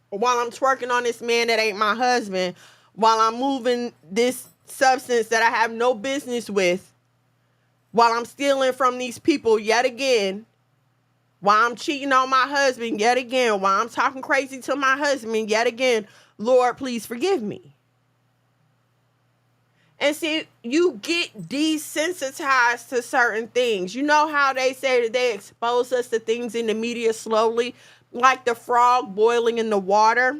While I'm twerking on this man that ain't my husband, while I'm moving this substance that I have no business with, while I'm stealing from these people yet again, while I'm cheating on my husband yet again, while I'm talking crazy to my husband yet again, Lord, please forgive me. And see, you get desensitized to certain things. You know how they say that they expose us to things in the media slowly, like the frog boiling in the water.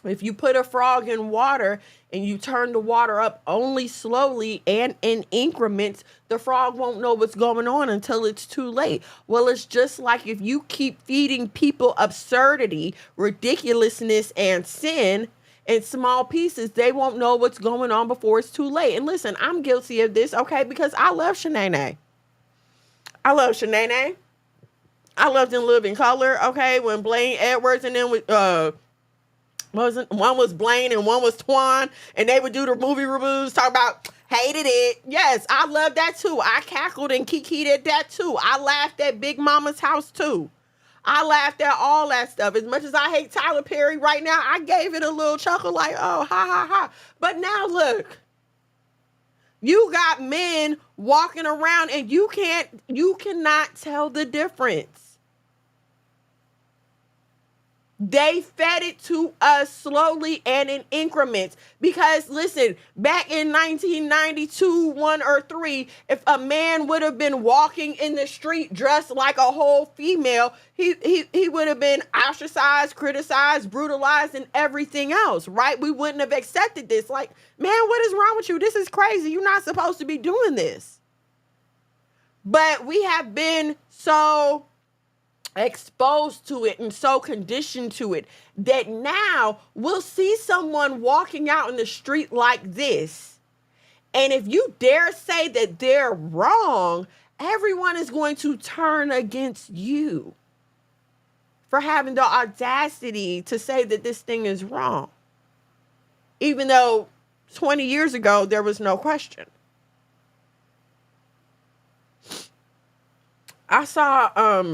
If you put a frog in water and you turn the water up only slowly and in increments, the frog won't know what's going on until it's too late. Well, it's just like if you keep feeding people absurdity, ridiculousness, and sin in small pieces, they won't know what's going on before it's too late. And listen, I'm guilty of this, okay, because I love Shanae. I love Shanae. I loved In Living Color, okay, when Blaine Edwards and then with one was Blaine and one was Twan, and they would do the movie reviews, talk about hated it. Yes, I love that too. I cackled and kikied at that too. I laughed at Big Mama's House too. I laughed at all that stuff. As much as I hate Tyler Perry right now, I gave it a little chuckle like, oh, ha, ha, ha. But now look, you got men walking around and you cannot tell the difference. They fed it to us slowly and in increments. Because listen, back in 1992, 1 or 3, if a man would have been walking in the street dressed like a whole female, he would have been ostracized, criticized, brutalized, and everything else, right? We wouldn't have accepted this. Like, man, what is wrong with you? This is crazy. You're not supposed to be doing this. But we have been so exposed to it and so conditioned to it that now we'll see someone walking out in the street like this, and if you dare say that they're wrong, everyone is going to turn against you for having the audacity to say that this thing is wrong, even though 20 years ago there was no question. I saw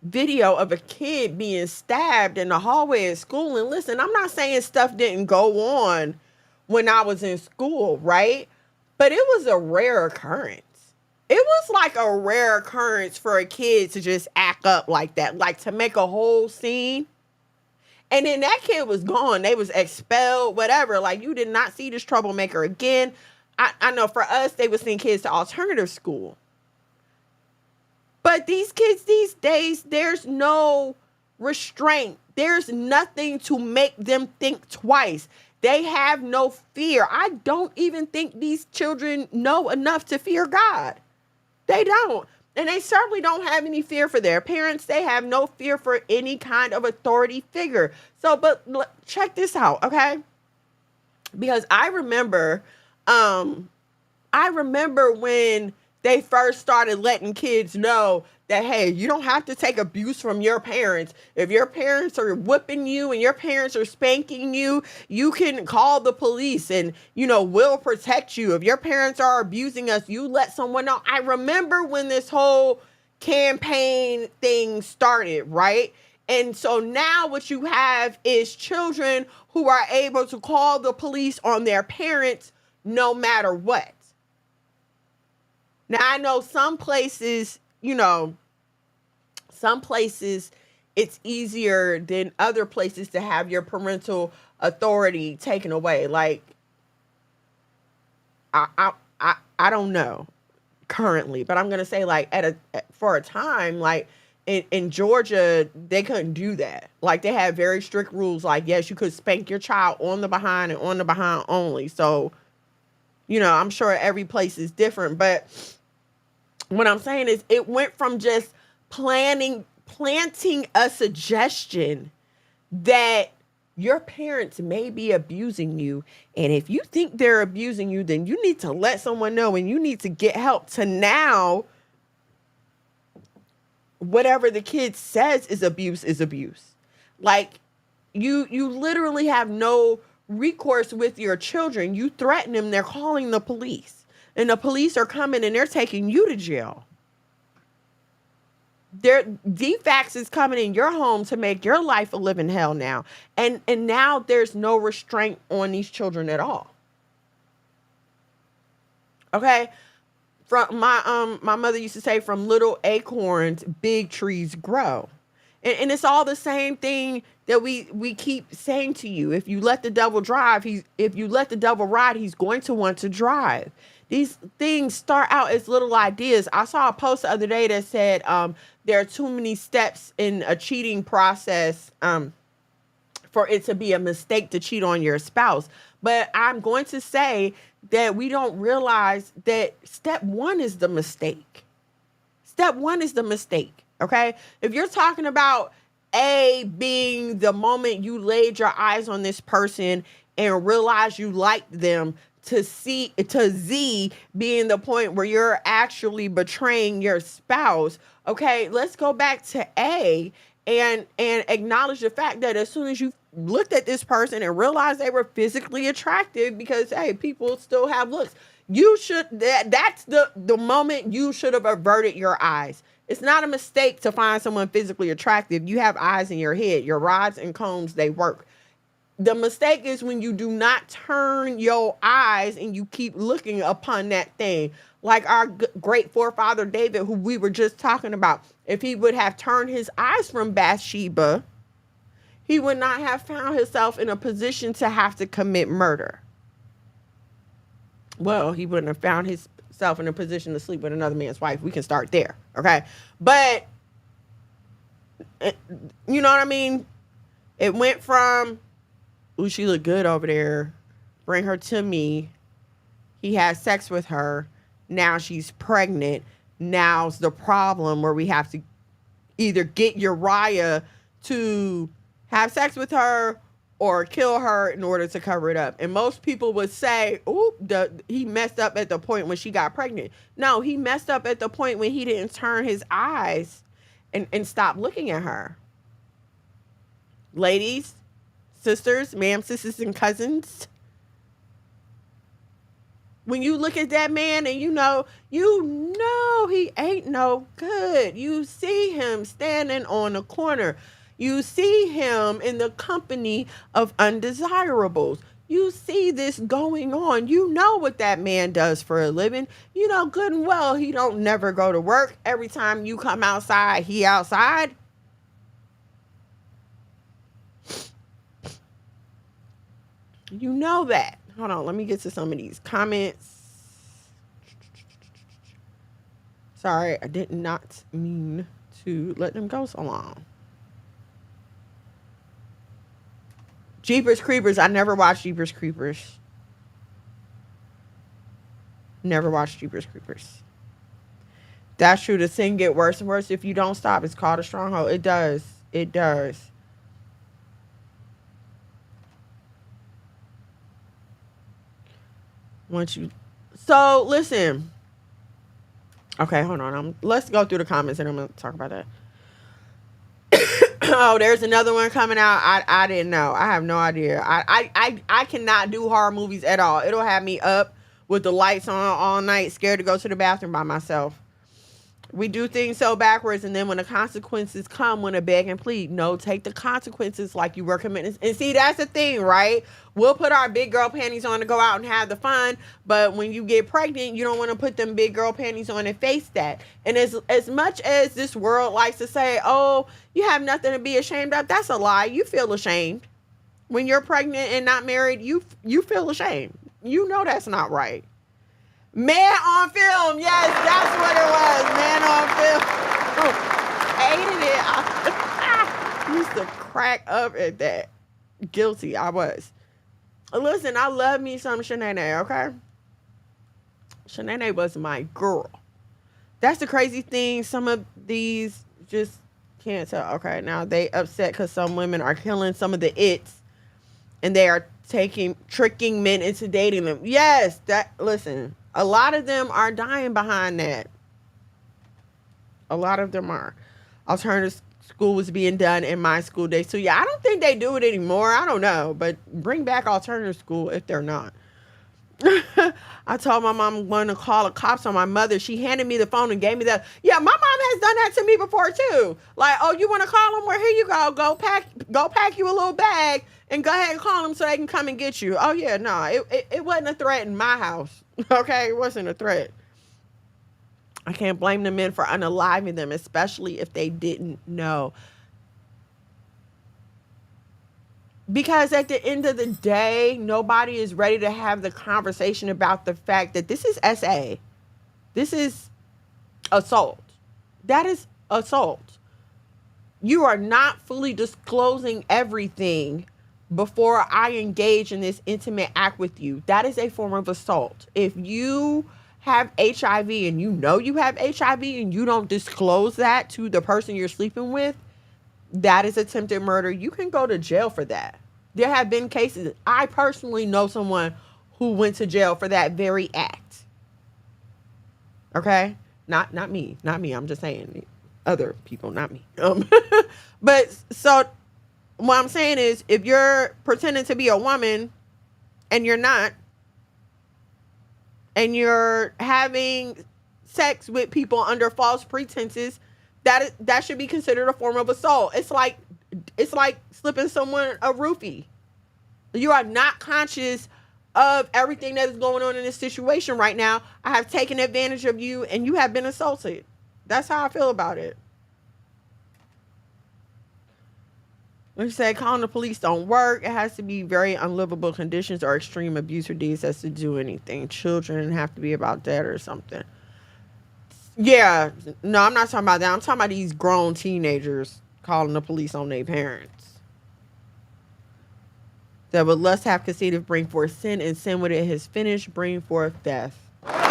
video of a kid being stabbed in the hallway at school. And listen, I'm not saying stuff didn't go on when I was in school, right? But it was a rare occurrence. It was like a rare occurrence for a kid to just act up like that, like to make a whole scene. And then that kid was gone. They was expelled, whatever. Like, you did not see this troublemaker again. I know for us, they would send kids to alternative school. But these kids these days, there's no restraint. There's nothing to make them think twice. They have no fear. I don't even think these children know enough to fear God. They don't. And they certainly don't have any fear for their parents. They have no fear for any kind of authority figure. So, but check this out, okay? Because I remember when they first started letting kids know that, hey, you don't have to take abuse from your parents. If your parents are whipping you and your parents are spanking you, you can call the police and, we'll protect you. If your parents are abusing us, you let someone know. I remember when this whole campaign thing started, right? And so now what you have is children who are able to call the police on their parents no matter what. Now, I know some places it's easier than other places to have your parental authority taken away. Like, I don't know currently, but I'm going to say, like, for a time, like in Georgia, they couldn't do that. Like, they had very strict rules. Like, yes, you could spank your child on the behind and on the behind only. So, I'm sure every place is different, but what I'm saying is it went from just planting a suggestion that your parents may be abusing you. And if you think they're abusing you, then you need to let someone know and you need to get help, to now whatever the kid says is abuse is abuse. Like, you literally have no recourse with your children. You threaten them, they're calling the police. And the police are coming and they're taking you to jail. Their defects is coming in your home to make your life a living hell now. And now there's no restraint on these children at all. Okay? From my mother used to say, from little acorns, big trees grow. And it's all the same thing that we keep saying to you. If you let the devil ride, he's going to want to drive. These things start out as little ideas. I saw a post the other day that said there are too many steps in a cheating process for it to be a mistake to cheat on your spouse. But I'm going to say that we don't realize that step one is the mistake. Step one is the mistake, okay? If you're talking about A being the moment you laid your eyes on this person and realized you liked them, to Z being the point where you're actually betraying your spouse. Okay, let's go back to A and acknowledge the fact that as soon as you looked at this person and realized they were physically attractive, because hey, people still have looks, that's the moment you should have averted your eyes. It's not a mistake to find someone physically attractive. You have eyes in your head. Your rods and cones, they work. The mistake is when you do not turn your eyes and you keep looking upon that thing. Like our great forefather David, who we were just talking about, if he would have turned his eyes from Bathsheba, he would not have found himself in a position to have to commit murder. Well, he wouldn't have found himself in a position to sleep with another man's wife. We can start there, okay? But, you know what I mean? It went from, ooh, she look good over there. Bring her to me. He had sex with her. Now she's pregnant. Now's the problem where we have to either get Uriah to have sex with her or kill her in order to cover it up. And most people would say, ooh, he messed up at the point when she got pregnant. No, he messed up at the point when he didn't turn his eyes and stop looking at her. Ladies, sisters, ma'am, sisters, and cousins, when you look at that man and you know he ain't no good. You see him standing on a corner. You see him in the company of undesirables. You see this going on. You know what that man does for a living. You know good and well he don't never go to work. Every time you come outside, he outside. You know that. Hold on, let me get to some of these comments. Sorry, I did not mean to let them go so long. Jeepers Creepers. I never watched Jeepers Creepers. Never watched Jeepers Creepers. That's true. The sin get worse and worse if you don't stop. It's called a stronghold. It does. It does. So listen. Okay, hold on. Let's go through the comments and I'm gonna talk about that. Oh, there's another one coming out. I didn't know. I have no idea. I cannot do horror movies at all. It'll have me up with the lights on all night, scared to go to the bathroom by myself. We do things so backwards, and then when the consequences come, when a beg and plead, no, take the consequences like you were committing. And see, that's the thing, right? We'll put our big girl panties on to go out and have the fun, but when you get pregnant, you don't want to put them big girl panties on and face that. And as much as this world likes to say, oh, you have nothing to be ashamed of, that's a lie. You feel ashamed. When you're pregnant and not married, you feel ashamed. You know that's not right. Man on Film. Yes, that's what it was. Man on Film. Hated it. I used to crack up at that. Guilty, I was. Listen, I love me some Shanae, okay? Shanae was my girl. That's the crazy thing. Some of these just can't tell. Okay, now they upset because some women are killing some of the its. And they are tricking men into dating them. Yes, listen. A lot of them are dying behind that. A lot of them are. Alternative school was being done in my school day. So, yeah, I don't think they do it anymore. I don't know. But bring back alternative school if they're not. I told my mom I'm going to call the cops on my mother. She handed me the phone and gave me that. Yeah, my mom has done that to me before, too. Like, oh, you want to call them? Well, here you go. Go pack you a little bag and go ahead and call them so they can come and get you. Oh, yeah, no. It wasn't a threat in my house. Okay, it wasn't a threat. I can't blame the men for unaliving them, especially if they didn't know. Because at the end of the day, nobody is ready to have the conversation about the fact that this is SA. This is assault. That is assault. You are not fully disclosing everything before I engage in this intimate act with you. That is a form of assault. If you have HIV and you know you have HIV and you don't disclose that to the person you're sleeping with, that is attempted murder. You can go to jail for that. There have been cases. I personally know someone who went to jail for that very act. Okay? Not me. Not me. I'm just saying other people, not me. But so what I'm saying is, if you're pretending to be a woman and you're not, and you're having sex with people under false pretenses, that should be considered a form of assault. It's like slipping someone a roofie. You are not conscious of everything that is going on in this situation right now. I have taken advantage of you and you have been assaulted. That's how I feel about it. We say calling the police don't work. It has to be very unlivable conditions or extreme abuse or deeds as to do anything. Children have to be about that or something. Yeah, no, I'm not talking about that. I'm talking about these grown teenagers calling the police on their parents. That would lust have conceived bring forth sin, and sin when it has finished bring forth death. Thank you.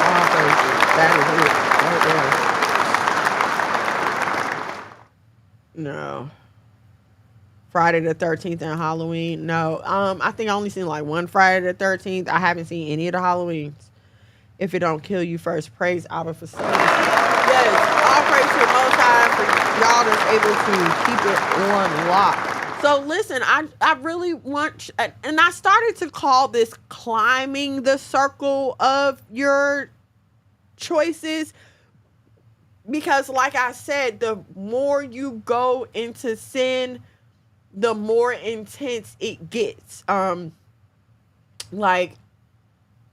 All praises. That is it. Right there. No. Friday the 13th and Halloween. No. I think I only seen like one Friday the 13th. I haven't seen any of the Halloweens. If it don't kill you first, praise out of facility. Yes, all praise to the Most High for y'all that's able to keep it on lock. So listen, I really want, and I started to call this climbing the circle of your choices, because like I said, the more you go into sin, the more intense it gets. Like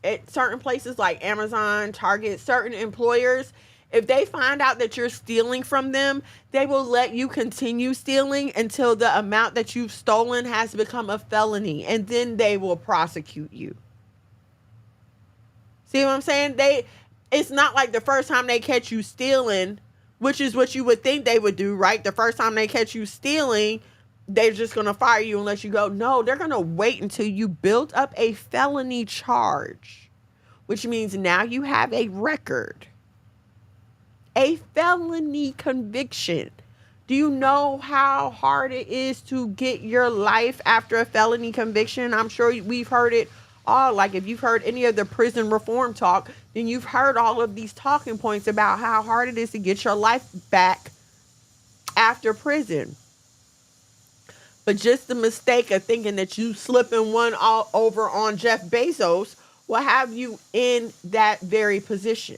at certain places like Amazon, Target, certain employers, if they find out that you're stealing from them, they will let you continue stealing until the amount that you've stolen has become a felony, and then they will prosecute you. See what I'm saying? It's not like the first time they catch you stealing, which is what you would think they would do, right? The first time they catch you stealing, they're just going to fire you and let you go. No, they're going to wait until you build up a felony charge, which means now you have a record, a felony conviction. Do you know how hard it is to get your life after a felony conviction? I'm sure we've heard it all. Like if you've heard any of the prison reform talk, then you've heard all of these talking points about how hard it is to get your life back after prison. But just the mistake of thinking that you slipping one all over on Jeff Bezos will have you in that very position.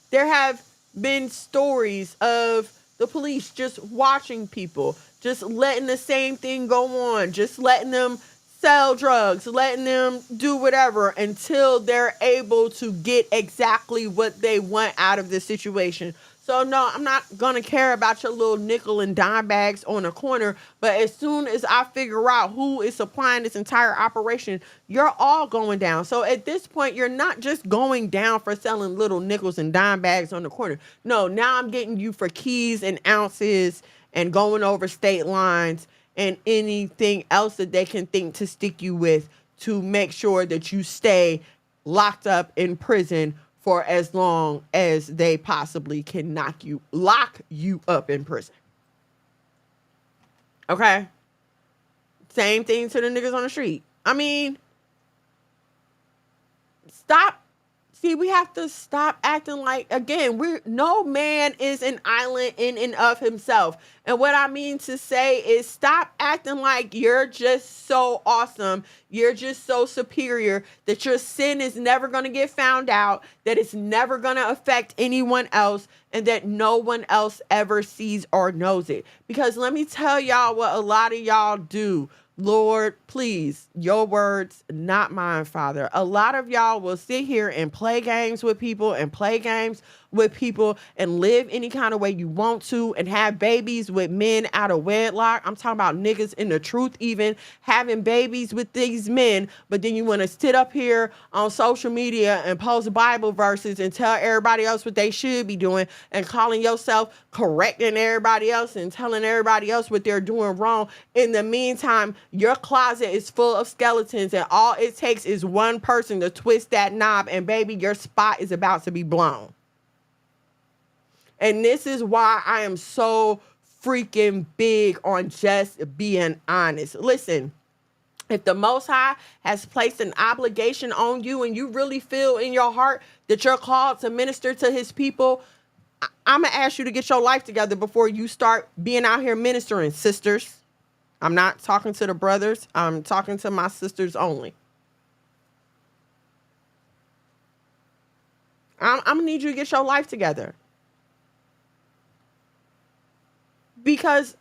There have been stories of the police just watching people, just letting the same thing go on, just letting them sell drugs, letting them do whatever until they're able to get exactly what they want out of the situation. So no, I'm not going to care about your little nickel and dime bags on the corner. But as soon as I figure out who is supplying this entire operation, you're all going down. So at this point, you're not just going down for selling little nickels and dime bags on the corner. No, now I'm getting you for keys and ounces and going over state lines and anything else that they can think to stick you with to make sure that you stay locked up in prison for as long as they possibly can lock you up in prison. Okay? Same thing to the niggas on the street. I mean, stop. See, we have to stop acting like, again, no man is an island in and of himself. And what I mean to say is stop acting like you're just so awesome, you're just so superior, that your sin is never going to get found out, that it's never going to affect anyone else, and that no one else ever sees or knows it. Because let me tell y'all what a lot of y'all do. Lord, please, your words, not mine, Father. A lot of y'all will sit here and play games with people and live any kind of way you want to and have babies with men out of wedlock. I'm talking about niggas in the truth, even having babies with these men. But then you want to sit up here on social media and post Bible verses and tell everybody else what they should be doing and calling yourself correcting everybody else and telling everybody else what they're doing wrong. In the meantime, your closet is full of skeletons and all it takes is one person to twist that knob and baby, your spot is about to be blown. And this is why I am so freaking big on just being honest. Listen, if the Most High has placed an obligation on you and you really feel in your heart that you're called to minister to his people, I'm going to ask you to get your life together before you start being out here ministering, sisters. I'm not talking to the brothers. I'm talking to my sisters only. I'm going to need you to get your life together. Because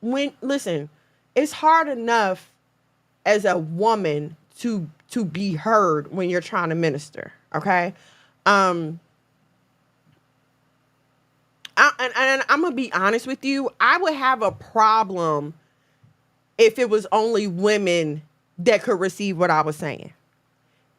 listen, it's hard enough as a woman to be heard when you're trying to I'm and I'm gonna be honest with you, I would have a problem if it was only women that could receive what I was saying.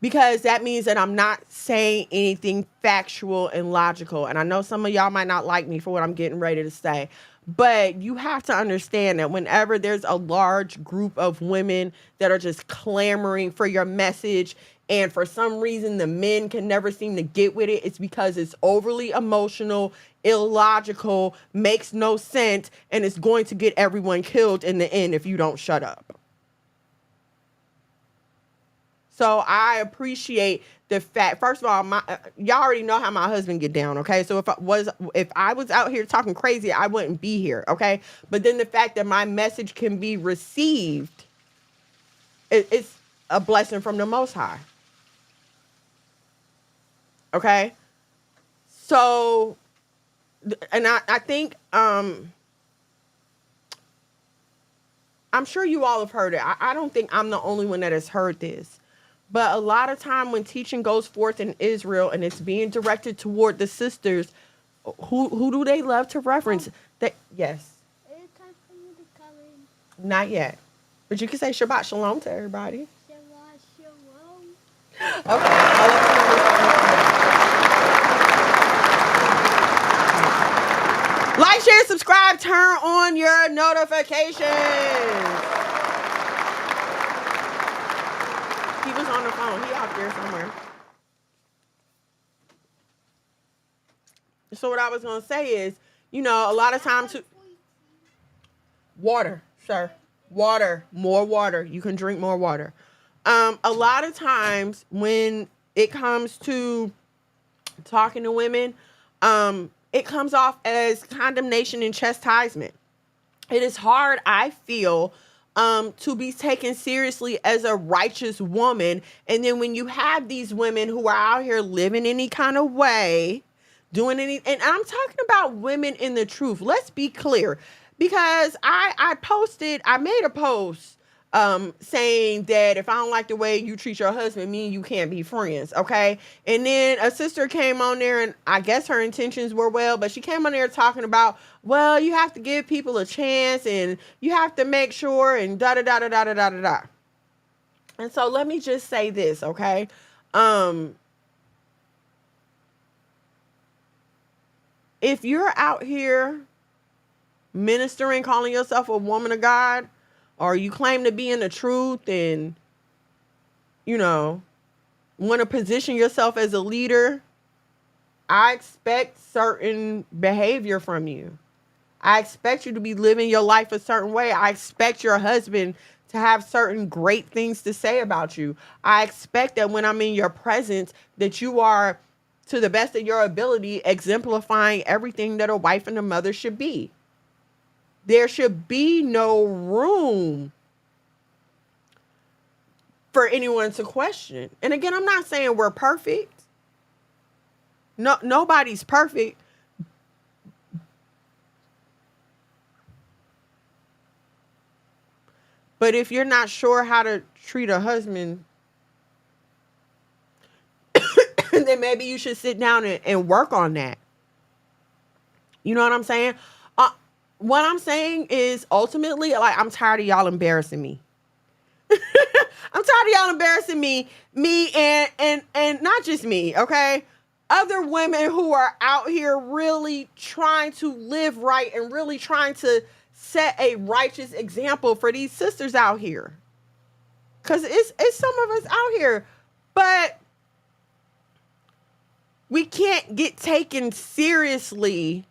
Because that means that I'm not saying anything factual and logical. And I know some of y'all might not like me for what I'm getting ready to say. But you have to understand that whenever there's a large group of women that are just clamoring for your message, and for some reason the men can never seem to get with it, it's because it's overly emotional, illogical, makes no sense, and it's going to get everyone killed in the end if you don't shut up. So I appreciate the fact. First of all, y'all already know how my husband get down, okay? So if I was out here talking crazy, I wouldn't be here, okay? But then the fact that my message can be received, it's a blessing from the Most High, okay? So, and I think I'm sure you all have heard it. I don't think I'm the only one that has heard this. But a lot of time when teaching goes forth in Israel and it's being directed toward the sisters, who do they love to reference? Yes.
Is it time for me to come in?
Not yet. But you can say Shabbat Shalom to everybody.
Shabbat Shalom.
Okay. I'll let you know when it's time. Like, share, subscribe, turn on your notifications. He was on the phone. He out there somewhere. So what I was going to say is, a lot of times... Water, sir. Water. More water. You can drink more water. A lot of times when it comes to talking to women, it comes off as condemnation and chastisement. It is hard, I feel, to be taken seriously as a righteous woman. And then when you have these women who are out here living any kind of way, doing any, and I'm talking about women in the truth. Let's be clear, because I made a post saying that if I don't like the way you treat your husband, me and you can't be friends, okay? And then a sister came on there, and I guess her intentions were well, but she came on there talking about, well, you have to give people a chance, and you have to make sure, and da-da-da-da-da-da-da-da. And so let me just say this, okay? If you're out here ministering, calling yourself a woman of God, or you claim to be in the truth and, want to position yourself as a leader, I expect certain behavior from you. I expect you to be living your life a certain way. I expect your husband to have certain great things to say about you. I expect that when I'm in your presence, that you are, to the best of your ability, exemplifying everything that a wife and a mother should be. There should be no room for anyone to question. And again, I'm not saying we're perfect. No, nobody's perfect. But if you're not sure how to treat a husband, then maybe you should sit down and work on that. You know what I'm saying? What I'm saying is ultimately, like, I'm tired of y'all embarrassing me. I'm tired of y'all embarrassing me and not just me, okay? Other women who are out here really trying to live right and really trying to set a righteous example for these sisters out here. Because it's some of us out here, but we can't get taken seriously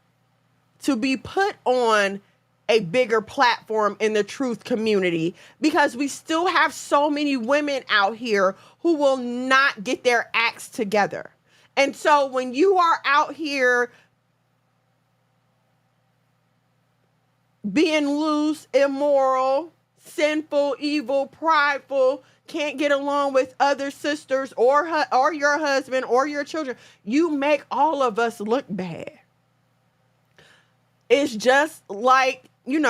to be put on a bigger platform in the truth community, because we still have so many women out here who will not get their acts together. And so when you are out here being loose, immoral, sinful, evil, prideful, can't get along with other sisters or your husband or your children, you make all of us look bad. It's just like, you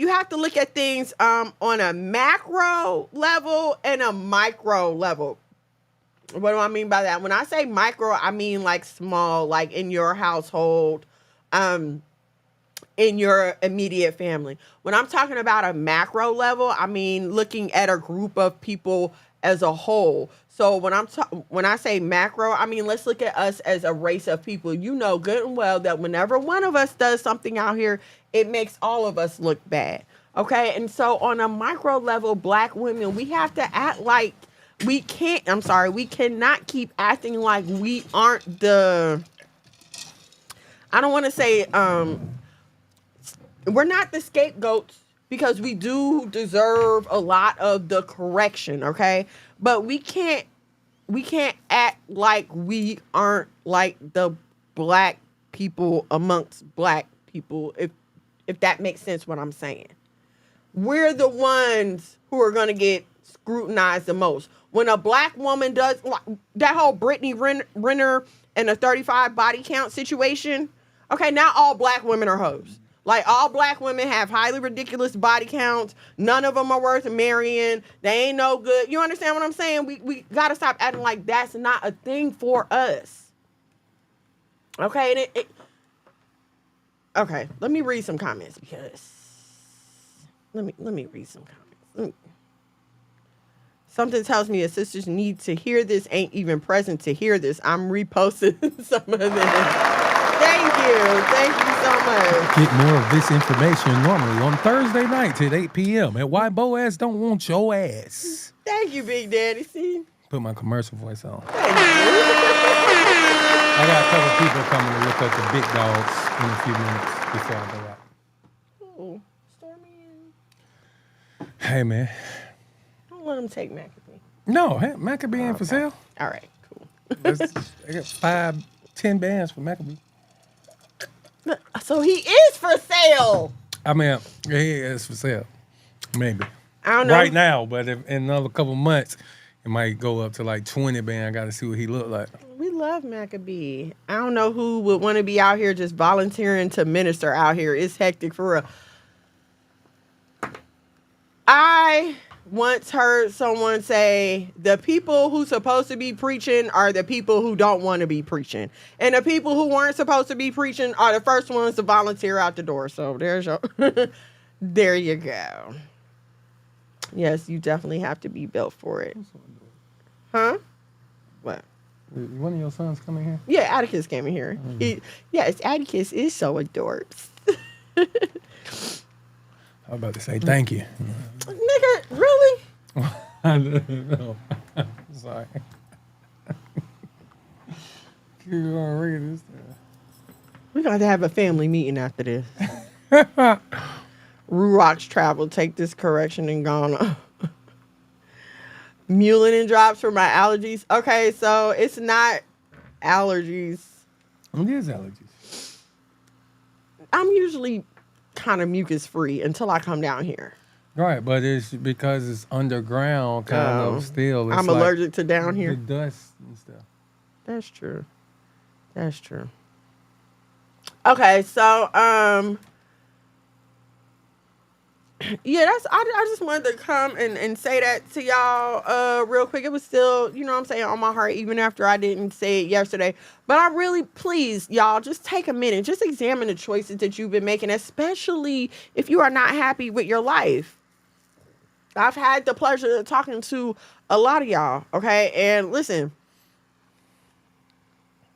have to look at things on a macro level and a micro level. What do I mean by that? When I say micro, I mean like small, like in your household. in your immediate family. When I'm talking about a macro level, I mean looking at a group of people as a whole. So when I say macro, I mean let's look at us as a race of people. You know good and well that whenever one of us does something out here, it makes all of us look bad. Okay? And so on a micro level, black women, we have to act like we cannot keep acting like we aren't the, I don't want to say we're not the scapegoats, because we do deserve a lot of the correction, okay? But we can't act like we aren't like the black people amongst black people, if that makes sense what I'm saying. We're the ones who are going to get scrutinized the most. When a black woman does like that whole Brittany Renner and a 35 body count situation, okay, now all black women are hoes. Like, all black women have highly ridiculous body counts. None of them are worth marrying. They ain't no good. You understand what I'm saying? We got to stop acting like that's not a thing for us. Okay? And okay, let me read some comments because... Let me read some comments. Something tells me that sisters need to hear this, ain't even present to hear this. I'm reposting some of this. Thank you so much.
Get more of this information normally on Thursday nights at 8 p.m. at Why Boaz Don't Want Your Ass.
Thank you, Big Daddy. See?
Put my commercial voice on.
Thank you.
I got a couple people coming to look at the big dogs in a few minutes before I go out.
Oh, Stormy.
Hey, man.
Don't let him take Maccabee.
No, hey, Maccabee ain't for sale.
All right, cool.
I got 5, 10 bands for Maccabee.
So he is for sale.
I mean, he is for sale. Maybe.
I don't know.
Right now, but if in another couple months, it might go up to like 20 band. I got to see what he look like.
We love Maccabee. I don't know who would want to be out here just volunteering to minister out here. It's hectic for real. I once heard someone say, the people who supposed to be preaching are the people who don't want to be preaching. And the people who weren't supposed to be preaching are the first ones to volunteer out the door. So there's your, there you go. Yes, you definitely have to be built for it. Huh? What?
One of your sons coming here?
Yeah, Atticus came in here. Yes, Atticus is so adorbs.
I was about to say thank you.
Nigga, really?
No. Sorry. You gonna read this?
We're going to have a family meeting after this. Rurock's travel. Take this correction and gone on. Mullein drops for my allergies. Okay, so it's not allergies.
It is allergies.
I'm usually kind of mucus free until I come down here.
Right, but it's because it's underground kind of still. It's
I'm
like
allergic to down here.
the dust and stuff.
That's true. That's true. Okay, so yeah, I just wanted to come and say that to y'all real quick. It was still, you know what I'm saying, on my heart even after I didn't say it yesterday. But I really, please, y'all, just take a minute. Just examine the choices that you've been making, especially if you are not happy with your life. I've had the pleasure of talking to a lot of y'all, okay? And listen,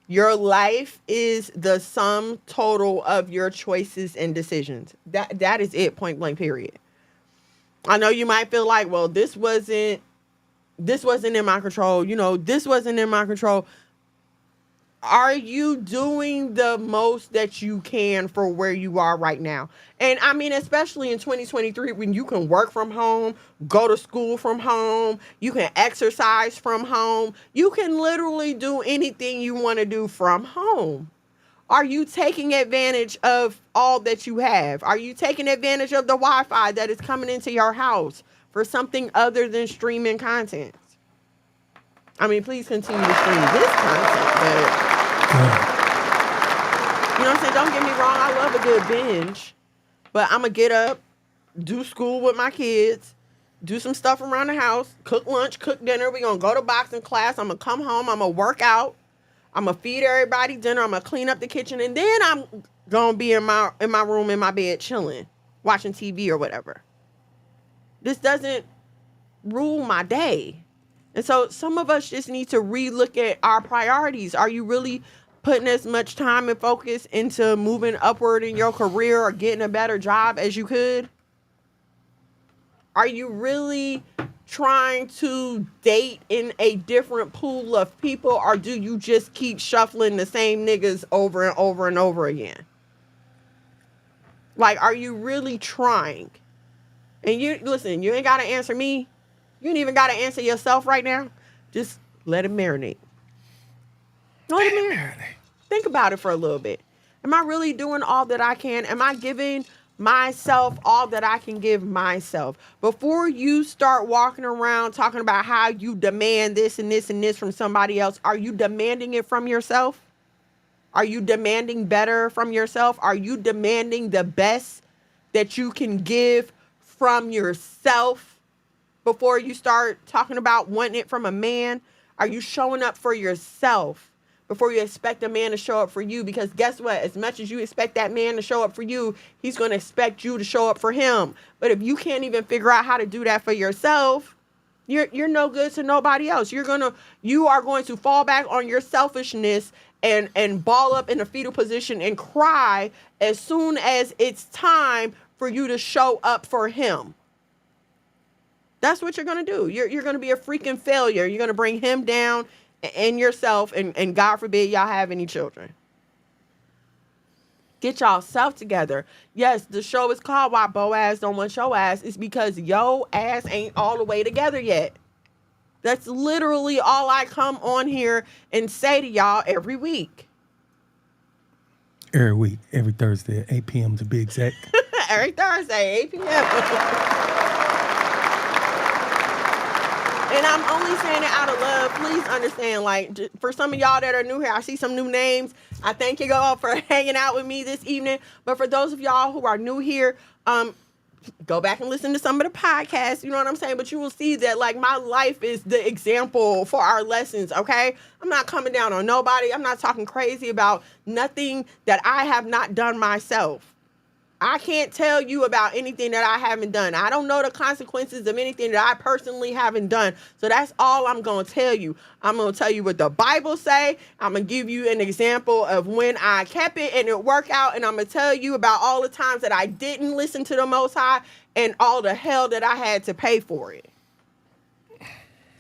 your life is the sum total of your choices and decisions. That is it, point blank, period. I know you might feel like, well, this wasn't in my control. You know, this wasn't in my control. Are you doing the most that you can for where you are right now? And I mean, especially in 2023, when you can work from home, go to school from home, you can exercise from home, you can literally do anything you want to do from home. Are you taking advantage of all that you have? Are you taking advantage of the Wi-Fi that is coming into your house for something other than streaming content? I mean, please continue to stream this content, but you know what I'm saying? Don't get me wrong. I love a good binge, but I'm going to get up, do school with my kids, do some stuff around the house, cook lunch, cook dinner. We're going to go to boxing class. I'm going to come home. I'm going to work out. I'm going to feed everybody dinner. I'm going to clean up the kitchen. And then gonna be in my room, in my bed, chilling, watching TV or whatever. This doesn't rule my day. And so some of us just need to relook at our priorities. Are you really putting as much time and focus into moving upward in your career or getting a better job as you could? Are you really trying to date in a different pool of people, or do you just keep shuffling the same niggas over and over and over again? Like, are you really trying? And you listen, you ain't got to answer me. You ain't even got to answer yourself right now. Just let it marinate. Let it marinate. Think about it for a little bit. Am I really doing all that I can? Am I giving myself all that I can give myself? Before you start walking around talking about how you demand this and this and this from somebody else, are you demanding it from yourself? Are you demanding better from yourself? Are you demanding the best that you can give from yourself before you start talking about wanting it from a man? Are you showing up for yourself before you expect a man to show up for you? Because guess what? As much as you expect that man to show up for you, he's going to expect you to show up for him. But if you can't even figure out how to do that for yourself, you're no good to nobody else. You are going to fall back on your selfishness and ball up in a fetal position and cry as soon as it's time for you to show up for him. That's what you're going to do. You're going to be a freaking failure. You're going to bring him down and yourself, and God forbid y'all have any children. Get y'all self together. Yes, the show is called Why Boaz Don't Want Your Ass. It's because yo ass ain't all the way together yet. That's literally all I come on here and say to y'all every week.
Every week, every Thursday at 8 p.m. to be exact.
Every Thursday, 8 p.m. And I'm only saying it out of love. Please understand, like, for some of y'all that are new here, I see some new names. I thank you all for hanging out with me this evening. But for those of y'all who are new here, go back and listen to some of the podcasts. You know what I'm saying? But you will see that, like, my life is the example for our lessons, okay? I'm not coming down on nobody. I'm not talking crazy about nothing that I have not done myself. I can't tell you about anything that I haven't done. I don't know the consequences of anything that I personally haven't done. So that's all I'm going to tell you. I'm going to tell you what the Bible say. I'm going to give you an example of when I kept it and it worked out. And I'm going to tell you about all the times that I didn't listen to the Most High and all the hell that I had to pay for it.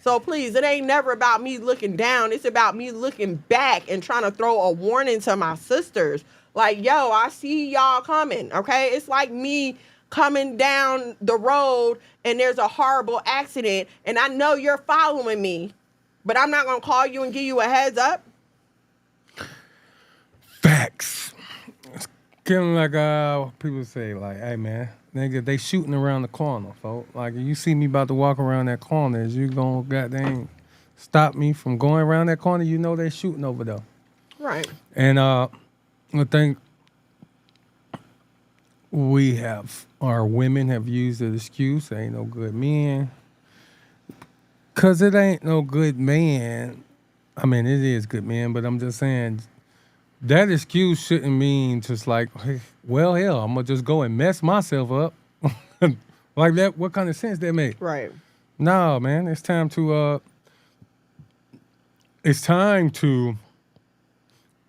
So please, it ain't never about me looking down. It's about me looking back and trying to throw a warning to my sisters. Like, yo, I see y'all coming, okay? It's like me coming down the road and there's a horrible accident and I know you're following me, but I'm not going to call you and give you a heads up.
Facts. It's kind of like people say, like, hey, man, nigga, they shooting around the corner, folks. Like, if you see me about to walk around that corner, is you going to goddamn stop me from going around that corner? You know they shooting over there.
Right.
And I think our women have used the excuse, ain't no good men. Because it ain't no good man. I mean, it is good man, but I'm just saying that excuse shouldn't mean just like, hey, well, hell, I'm going to just go and mess myself up. Like that, what kind of sense that make?
Right.
No, man, it's time to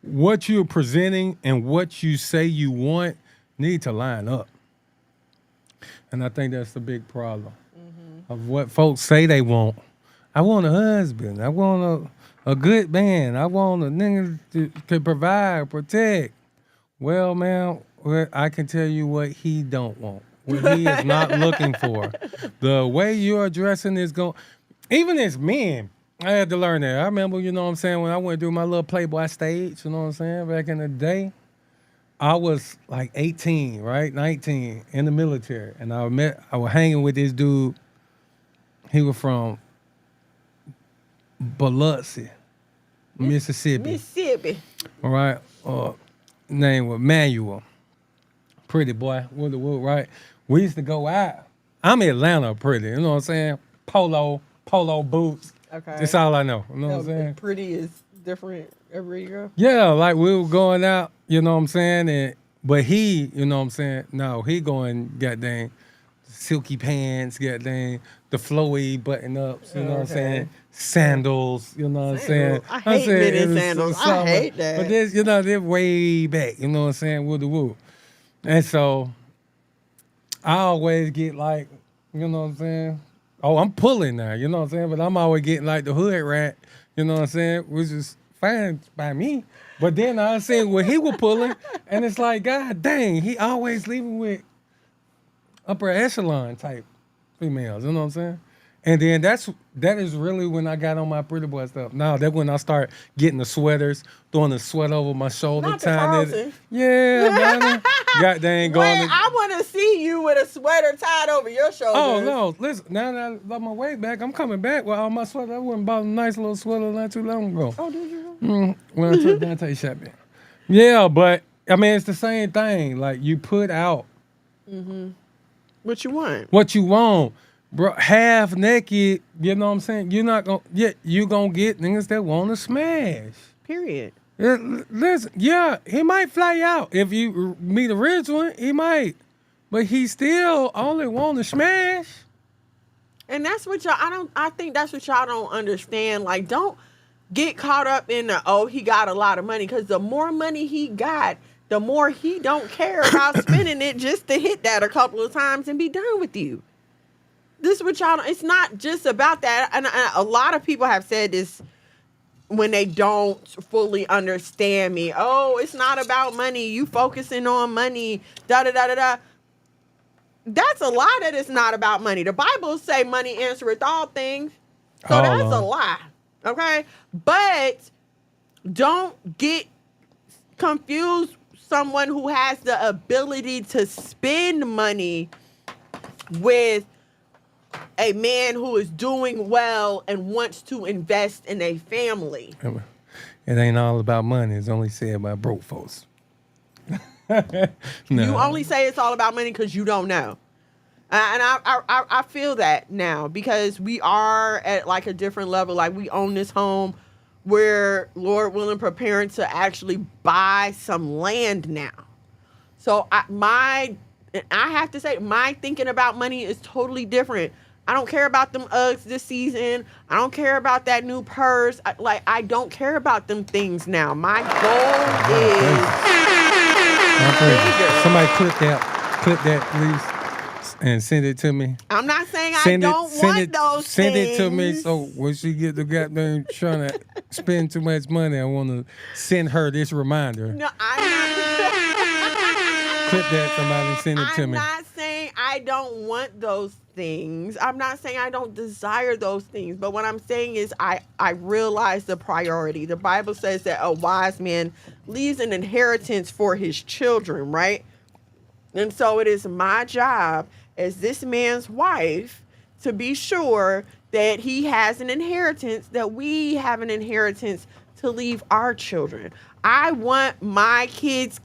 what you're presenting and what you say you want need to line up. And I think that's the big problem of what folks say they want. I want a husband. I want a good man. I want a nigga that can provide, protect. Well, man, I can tell you what he don't want, what he is not looking for. The way you're addressing is going, even as men, I had to learn that. I remember, you know what I'm saying, when I went through my little Playboy stage, you know what I'm saying, back in the day, I was like 18, right? 19 in the military. And I was hanging with this dude. He was from Biloxi, Mississippi. All right. Name was Manuel. Pretty boy. Right? We used to go out. I'm Atlanta pretty. You know what I'm saying? Polo boots.
Okay.
That's all I know. You know what I'm saying?
Pretty is different everywhere you go.
Yeah, like we were going out, you know what I'm saying? And But he, you know what I'm saying? No, he going goddamn silky pants, goddamn the flowy button ups, you know what I'm saying? Sandals, you know what I'm saying?
I hate men in sandals. I hate that.
But this, you know, they're way back, you know what I'm saying? Woo the woo. And so I always get like, you know what I'm saying? Oh, I'm pulling now, you know what I'm saying? But I'm always getting like the hood rat, you know what I'm saying? Which is fine by me. But then I see what he was pulling, and it's like, God dang, he always leaving with upper echelon type females, you know what I'm saying? And then that is really when I got on my pretty boy stuff. Now that when I start getting the sweaters, throwing the sweat over my shoulder,
Not the
tying
Carlton.
it. Yeah, man. God dang, going.
Wait, I want to see you with a sweater tied over your shoulders.
Oh no! Listen, now that I got my way back, I'm coming back with all my sweaters. I went and bought a nice little sweater not too long ago.
Oh, did you?
When I took Dante shopping. Yeah, but I mean it's the same thing. Like you put out
What you want?
what you want, bro. Half naked. You know what I'm saying? You're not gonna. Yeah, you gonna get niggas that want to smash.
Period.
Listen, yeah, he might fly out if you meet a rich one. He might, but he still only want to smash.
And that's what I think that's what y'all don't understand. Like, don't get caught up in he got a lot of money, because the more money he got, the more he don't care about spending it just to hit that a couple of times and be done with you. This is what y'all it's not just about that. And a lot of people have said this when they don't fully understand me. Oh, it's not about money. You focusing on money. Da da da da da. That's a lie that it's not about money. The Bible say money answereth all things. So that's a lie. Okay? But don't get confused someone who has the ability to spend money with a man who is doing well and wants to invest in a family.
It ain't all about money. It's only said by broke folks. No.
You only say it's all about money because you don't know. And I feel that now, because we are at like a different level. Like, we own this home. We're, Lord willing, preparing to actually buy some land now. So I have to say, my thinking about money is totally different. I don't care about them Uggs this season. I don't care about that new purse. I don't care about them things now. My goal is
Somebody clip that, please, and send it to me.
I'm not saying I don't want those
Send
things.
it to me, so when she get the goddamn trying to spend too much money, I want to send her this reminder.
No, I'm not.
Clip that, somebody send it to me.
I'm not saying I don't want those things. I'm not saying I don't desire those things. But what I'm saying is I realize the priority. The Bible says that a wise man leaves an inheritance for his children, right? And so it is my job as this man's wife to be sure that he has an inheritance, that we have an inheritance to leave our children. I want my kids'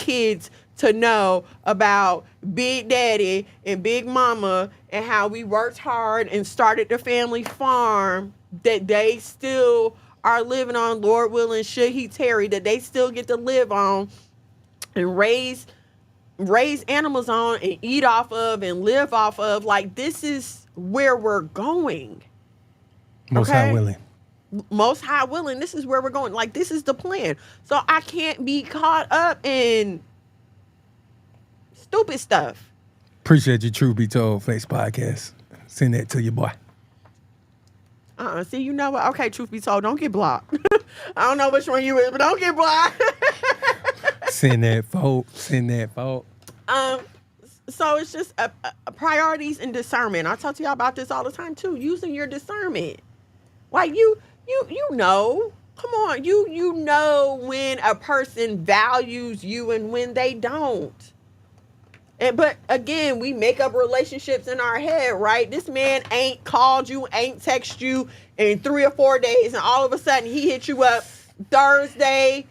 to know about Big Daddy and Big Mama and how we worked hard and started the family farm that they still are living on, Lord willing, should he tarry, that they still get to live on and raise animals on and eat off of and live off of. Like, this is where we're going.
Most High willing.
Most High willing. This is where we're going. Like, this is the plan. So I can't be caught up in stupid stuff.
Appreciate you, Truth Be Told Face Podcast. Send that to your boy.
See, you know what? Okay, truth be told, don't get blocked. I don't know which one you is, but don't get blocked.
Send that folk.
So it's just priorities and discernment. I talk to y'all about this all the time too. Using your discernment, like you know. Come on, you know when a person values you and when they don't. But again, we make up relationships in our head, right? This man ain't called you, ain't text you in 3 or 4 days, and all of a sudden he hit you up Thursday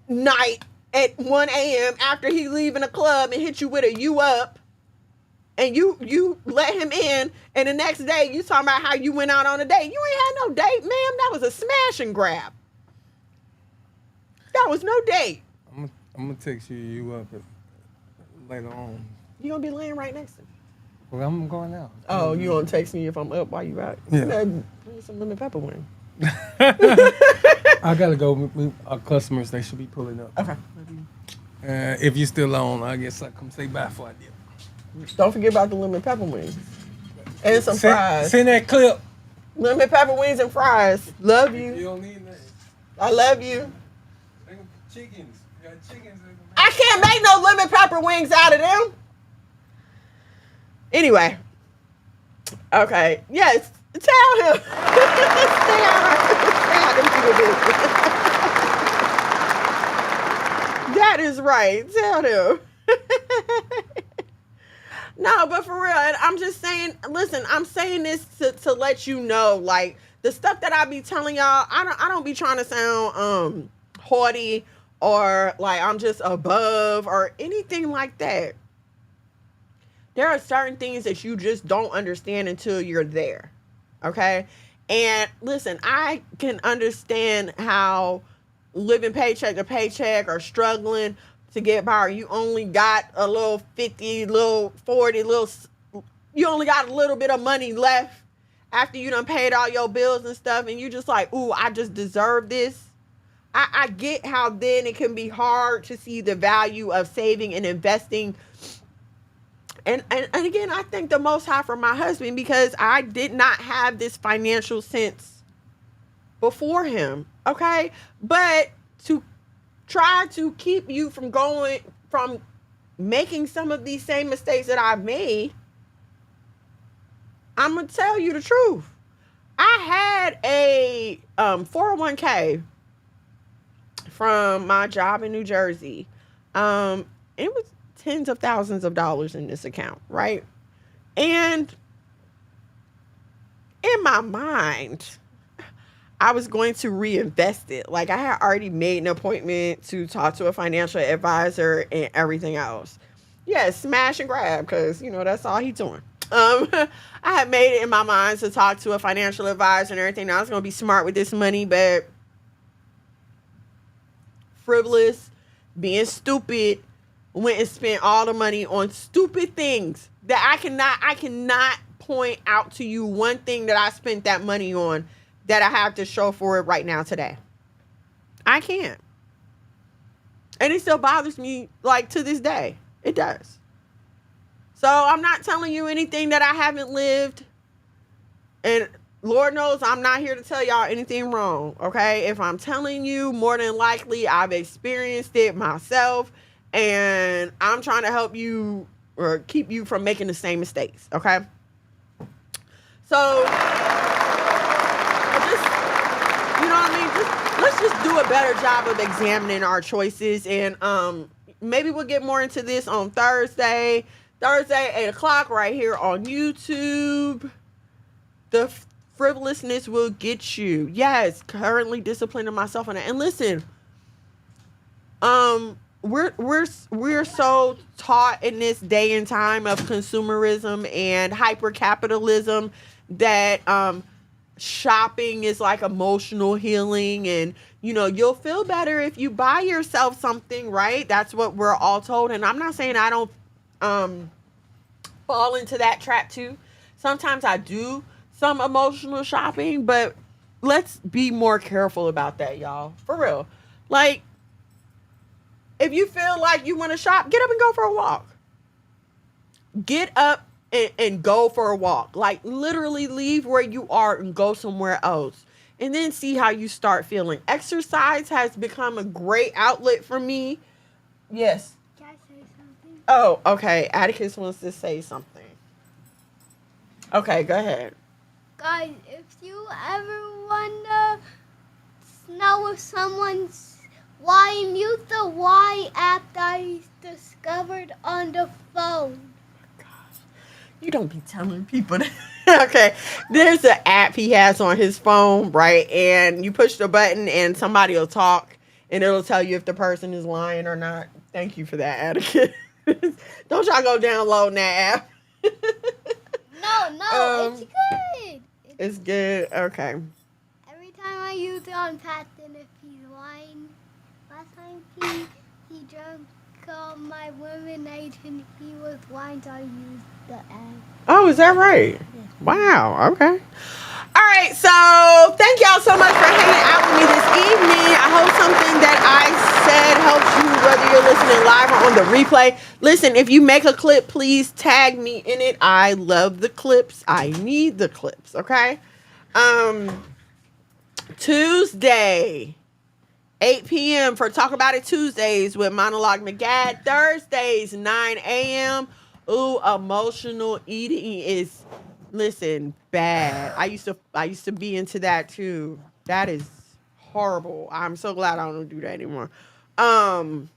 night at 1 a.m. after he leaving a club and hit you with a "you up," and you let him in, and the next day you talking about how you went out on a date. You ain't had no date, ma'am. That was a smash and grab. That was no date.
I'm gonna text you up later on.
You gonna be laying right next to me.
Well, I'm going out.
Oh, you gonna text me if I'm up while you out?
Yeah.
Bring some lemon pepper wing.
I gotta go. Our customers, they should be pulling up.
Okay.
If you're still on, I guess I come say bye for I did.
Don't forget about the lemon pepper wings. And some fries.
Send that clip.
Lemon pepper wings and fries. Love
You
you.
don't need that.
I love you.
Chickens. You got chickens.
I can't make no lemon pepper wings out of them. Anyway. Okay. Yes. Tell him. Stay out of people business. That is right. Tell him. No, but for real, and I'm just saying, listen, I'm saying this to let you know, like, the stuff that I be telling y'all, I don't be trying to sound haughty or like I'm just above or anything like that. There are certain things that you just don't understand until you're there. Okay? And listen, I can understand how living paycheck to paycheck or struggling to get by, or you only got a little 50, little 40, you only got a little bit of money left after you done paid all your bills and stuff, and you just like, ooh, I just deserve this. I get how then it can be hard to see the value of saving and investing. And again, I thank the Most High for my husband, because I did not have this financial sense before him, okay? But to try to keep you from making some of these same mistakes that I've made, I'm going to tell you the truth. I had a 401k from my job in New Jersey. It was tens of thousands of dollars in this account, right? And in my mind, I was going to reinvest it. Like, I had already made an appointment to talk to a financial advisor and everything else. Yeah, smash and grab, because, that's all he's doing. I had made it in my mind to talk to a financial advisor and everything. I was going to be smart with this money, but frivolous, being stupid, went and spent all the money on stupid things that I cannot point out to you one thing that I spent that money on that I have to show for it right now today. I can't. And it still bothers me, like, to this day. It does. So I'm not telling you anything that I haven't lived. And Lord knows I'm not here to tell y'all anything wrong, okay? If I'm telling you, more than likely I've experienced it myself. And I'm trying to help you or keep you from making the same mistakes, okay? So, let's just do a better job of examining our choices. And maybe we'll get more into this on Thursday. Thursday, 8 o'clock, right here on YouTube. The frivolousness will get you. Yes, currently disciplining myself on that. And listen, we're so taught in this day and time of consumerism and hyper capitalism that shopping is like emotional healing, and you'll feel better if you buy yourself something, right? That's what we're all told. And I'm not saying I don't fall into that trap too. Sometimes I do some emotional shopping, but let's be more careful about that, y'all. For real. Like, if you feel like you want to shop, get up and go for a walk. Get up and go for a walk. Like, literally leave where you are and go somewhere else. And then see how you start feeling. Exercise has become a great outlet for me. Yes.
Can I say something?
Oh, okay. Atticus wants to say something. Okay, go ahead.
Guys, if you ever want to know if someone's lying, use the Y app that I discovered on the phone.
You don't be telling people that. Okay. There's an app he has on his phone, right? And you push the button and somebody will talk and it'll tell you if the person is lying or not. Thank you for that, Atticus. Don't y'all go downloading that app.
No, it's good.
It's good. Okay.
Every time I use it on Paxton, if he's lying, last time he drank called my lemonade and he was lying, so I used the app.
Oh, is that right? Wow. Okay. All right. So thank y'all so much for hanging out with me this evening. I hope something that I said helps you, whether you're listening live or on the replay. Listen, if you make a clip, please tag me in it. I love the clips. I need the clips. Okay. Tuesday, 8 p.m. for Talk About It Tuesdays with Monologue MAGAD. Thursdays, 9 a.m. Ooh, emotional eating is, listen, bad. I used to be into that too. That is horrible. I'm so glad I don't do that anymore. What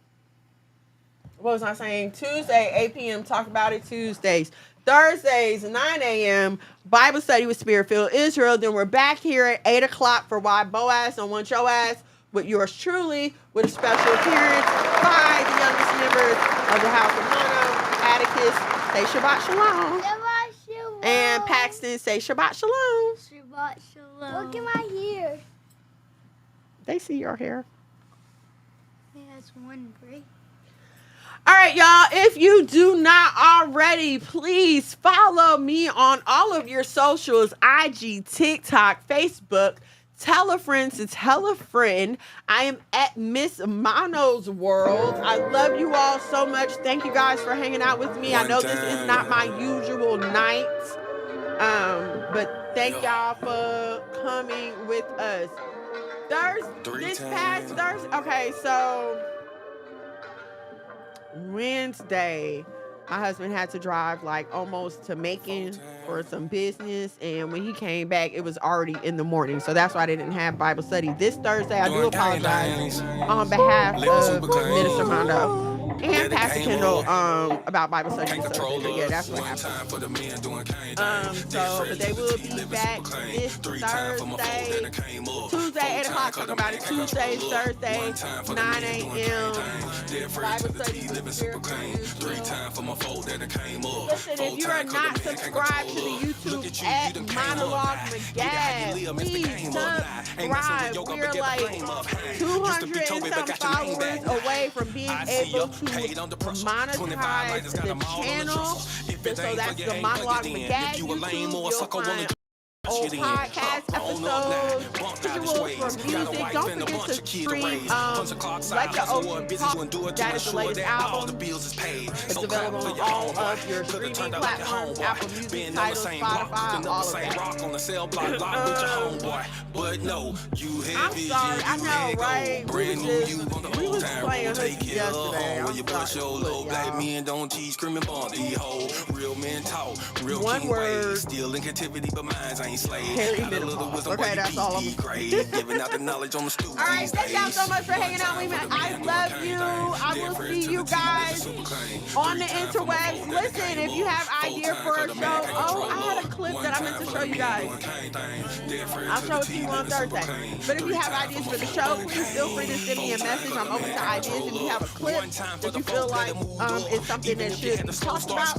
was I saying? Tuesday, 8 p.m. Talk About It Tuesdays. Thursdays, 9 a.m. Bible study with Spirit-Filled Israel. Then we're back here at 8 o'clock for Why Boaz Don't Want Your Ass with yours truly, with a special appearance by the youngest members of the House of Mono, Atticus, say Shabbat Shalom.
Shabbat shalom.
And Paxton, say Shabbat Shalom.
Shabbat shalom. Look at my hair.
They see your hair.
It has one break.
All right, y'all. If you do not already, please follow me on all of your socials, IG, TikTok, Facebook. Tell a friend to tell a friend. I am at Miss Mono's World. I love you all so much. Thank you guys for hanging out with me. I know this is not my usual night, but thank y'all for coming with us. This past Thursday. Okay, so Wednesday, my husband had to drive like almost to Macon for some business, and when he came back, it was already in the morning. So that's why they didn't have Bible study this Thursday. I do apologize on behalf of Minister Mondo and Pastor Kendall about Bible study this Thursday. But yeah, that's what happened. But they will be back this Thursday, Tuesday, 8 o'clock. Talk about it Tuesday, Thursday, 9 a.m. Bible study with Listen, if you are not subscribed to the YouTube at Monologue MAGAD, please subscribe. We're like 200 and some followers away from being able to monetize the channel. So that's the Monologue MAGAD YouTube. You'll find old podcast episodes, visuals from music. Don't forget to stream Let the Ocean Talk. That is the latest album. It's available on all of your streaming platforms, Apple Music, Tidal, Spotify, all of that. I'm sorry, I know, right? We was playing hooky yesterday. I'm sorry.
Black men don't teach screaming bondie ho. Real men talk, real
one word.
Still in captivity, but minds ain't slave.
Okay, that's all I'm
giving out the knowledge on the stool.
All right, thank y'all so much for hanging out with me. I love you. I will see you guys on the interwebs. Listen, if you have idea for a show, I had a clip that I meant to show you guys. I'll show it to you on Thursday. But if you have ideas for the show, please feel free to send me a message. I'm open to ideas. If you have a clip that you feel like is something that should be talked about,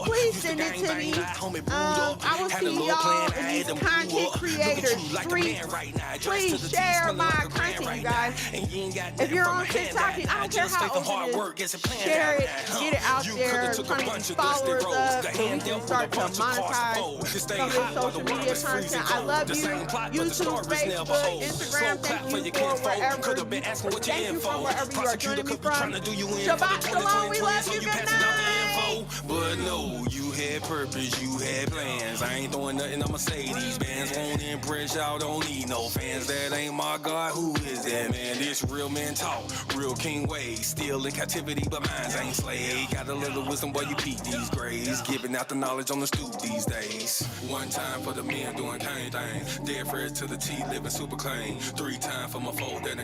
please send it to me. I will see y'all in these content creators streets. Please share my content, you guys. If you're on TikTok, I don't care how old it is, share it, get it out there, trying to get followers up so we can start to monetize some of this social media content. I love you. YouTube, Facebook, Instagram, thank you for wherever you are joining me from. Shabbat Shalom, we love you, good night.
But no, you had purpose, you had plans. I ain't throwing nothing, I'ma say these bands won't impress y'all, don't need no fans. That ain't my God, who is that man? This real man talk, real king ways. Still in captivity, but minds ain't slave. Got a little wisdom, boy, you peep these grays. Giving out the knowledge on the stoop these days. One time for the men doing kind things. Dead fresh to the T, living super clean. 3 times for my fold and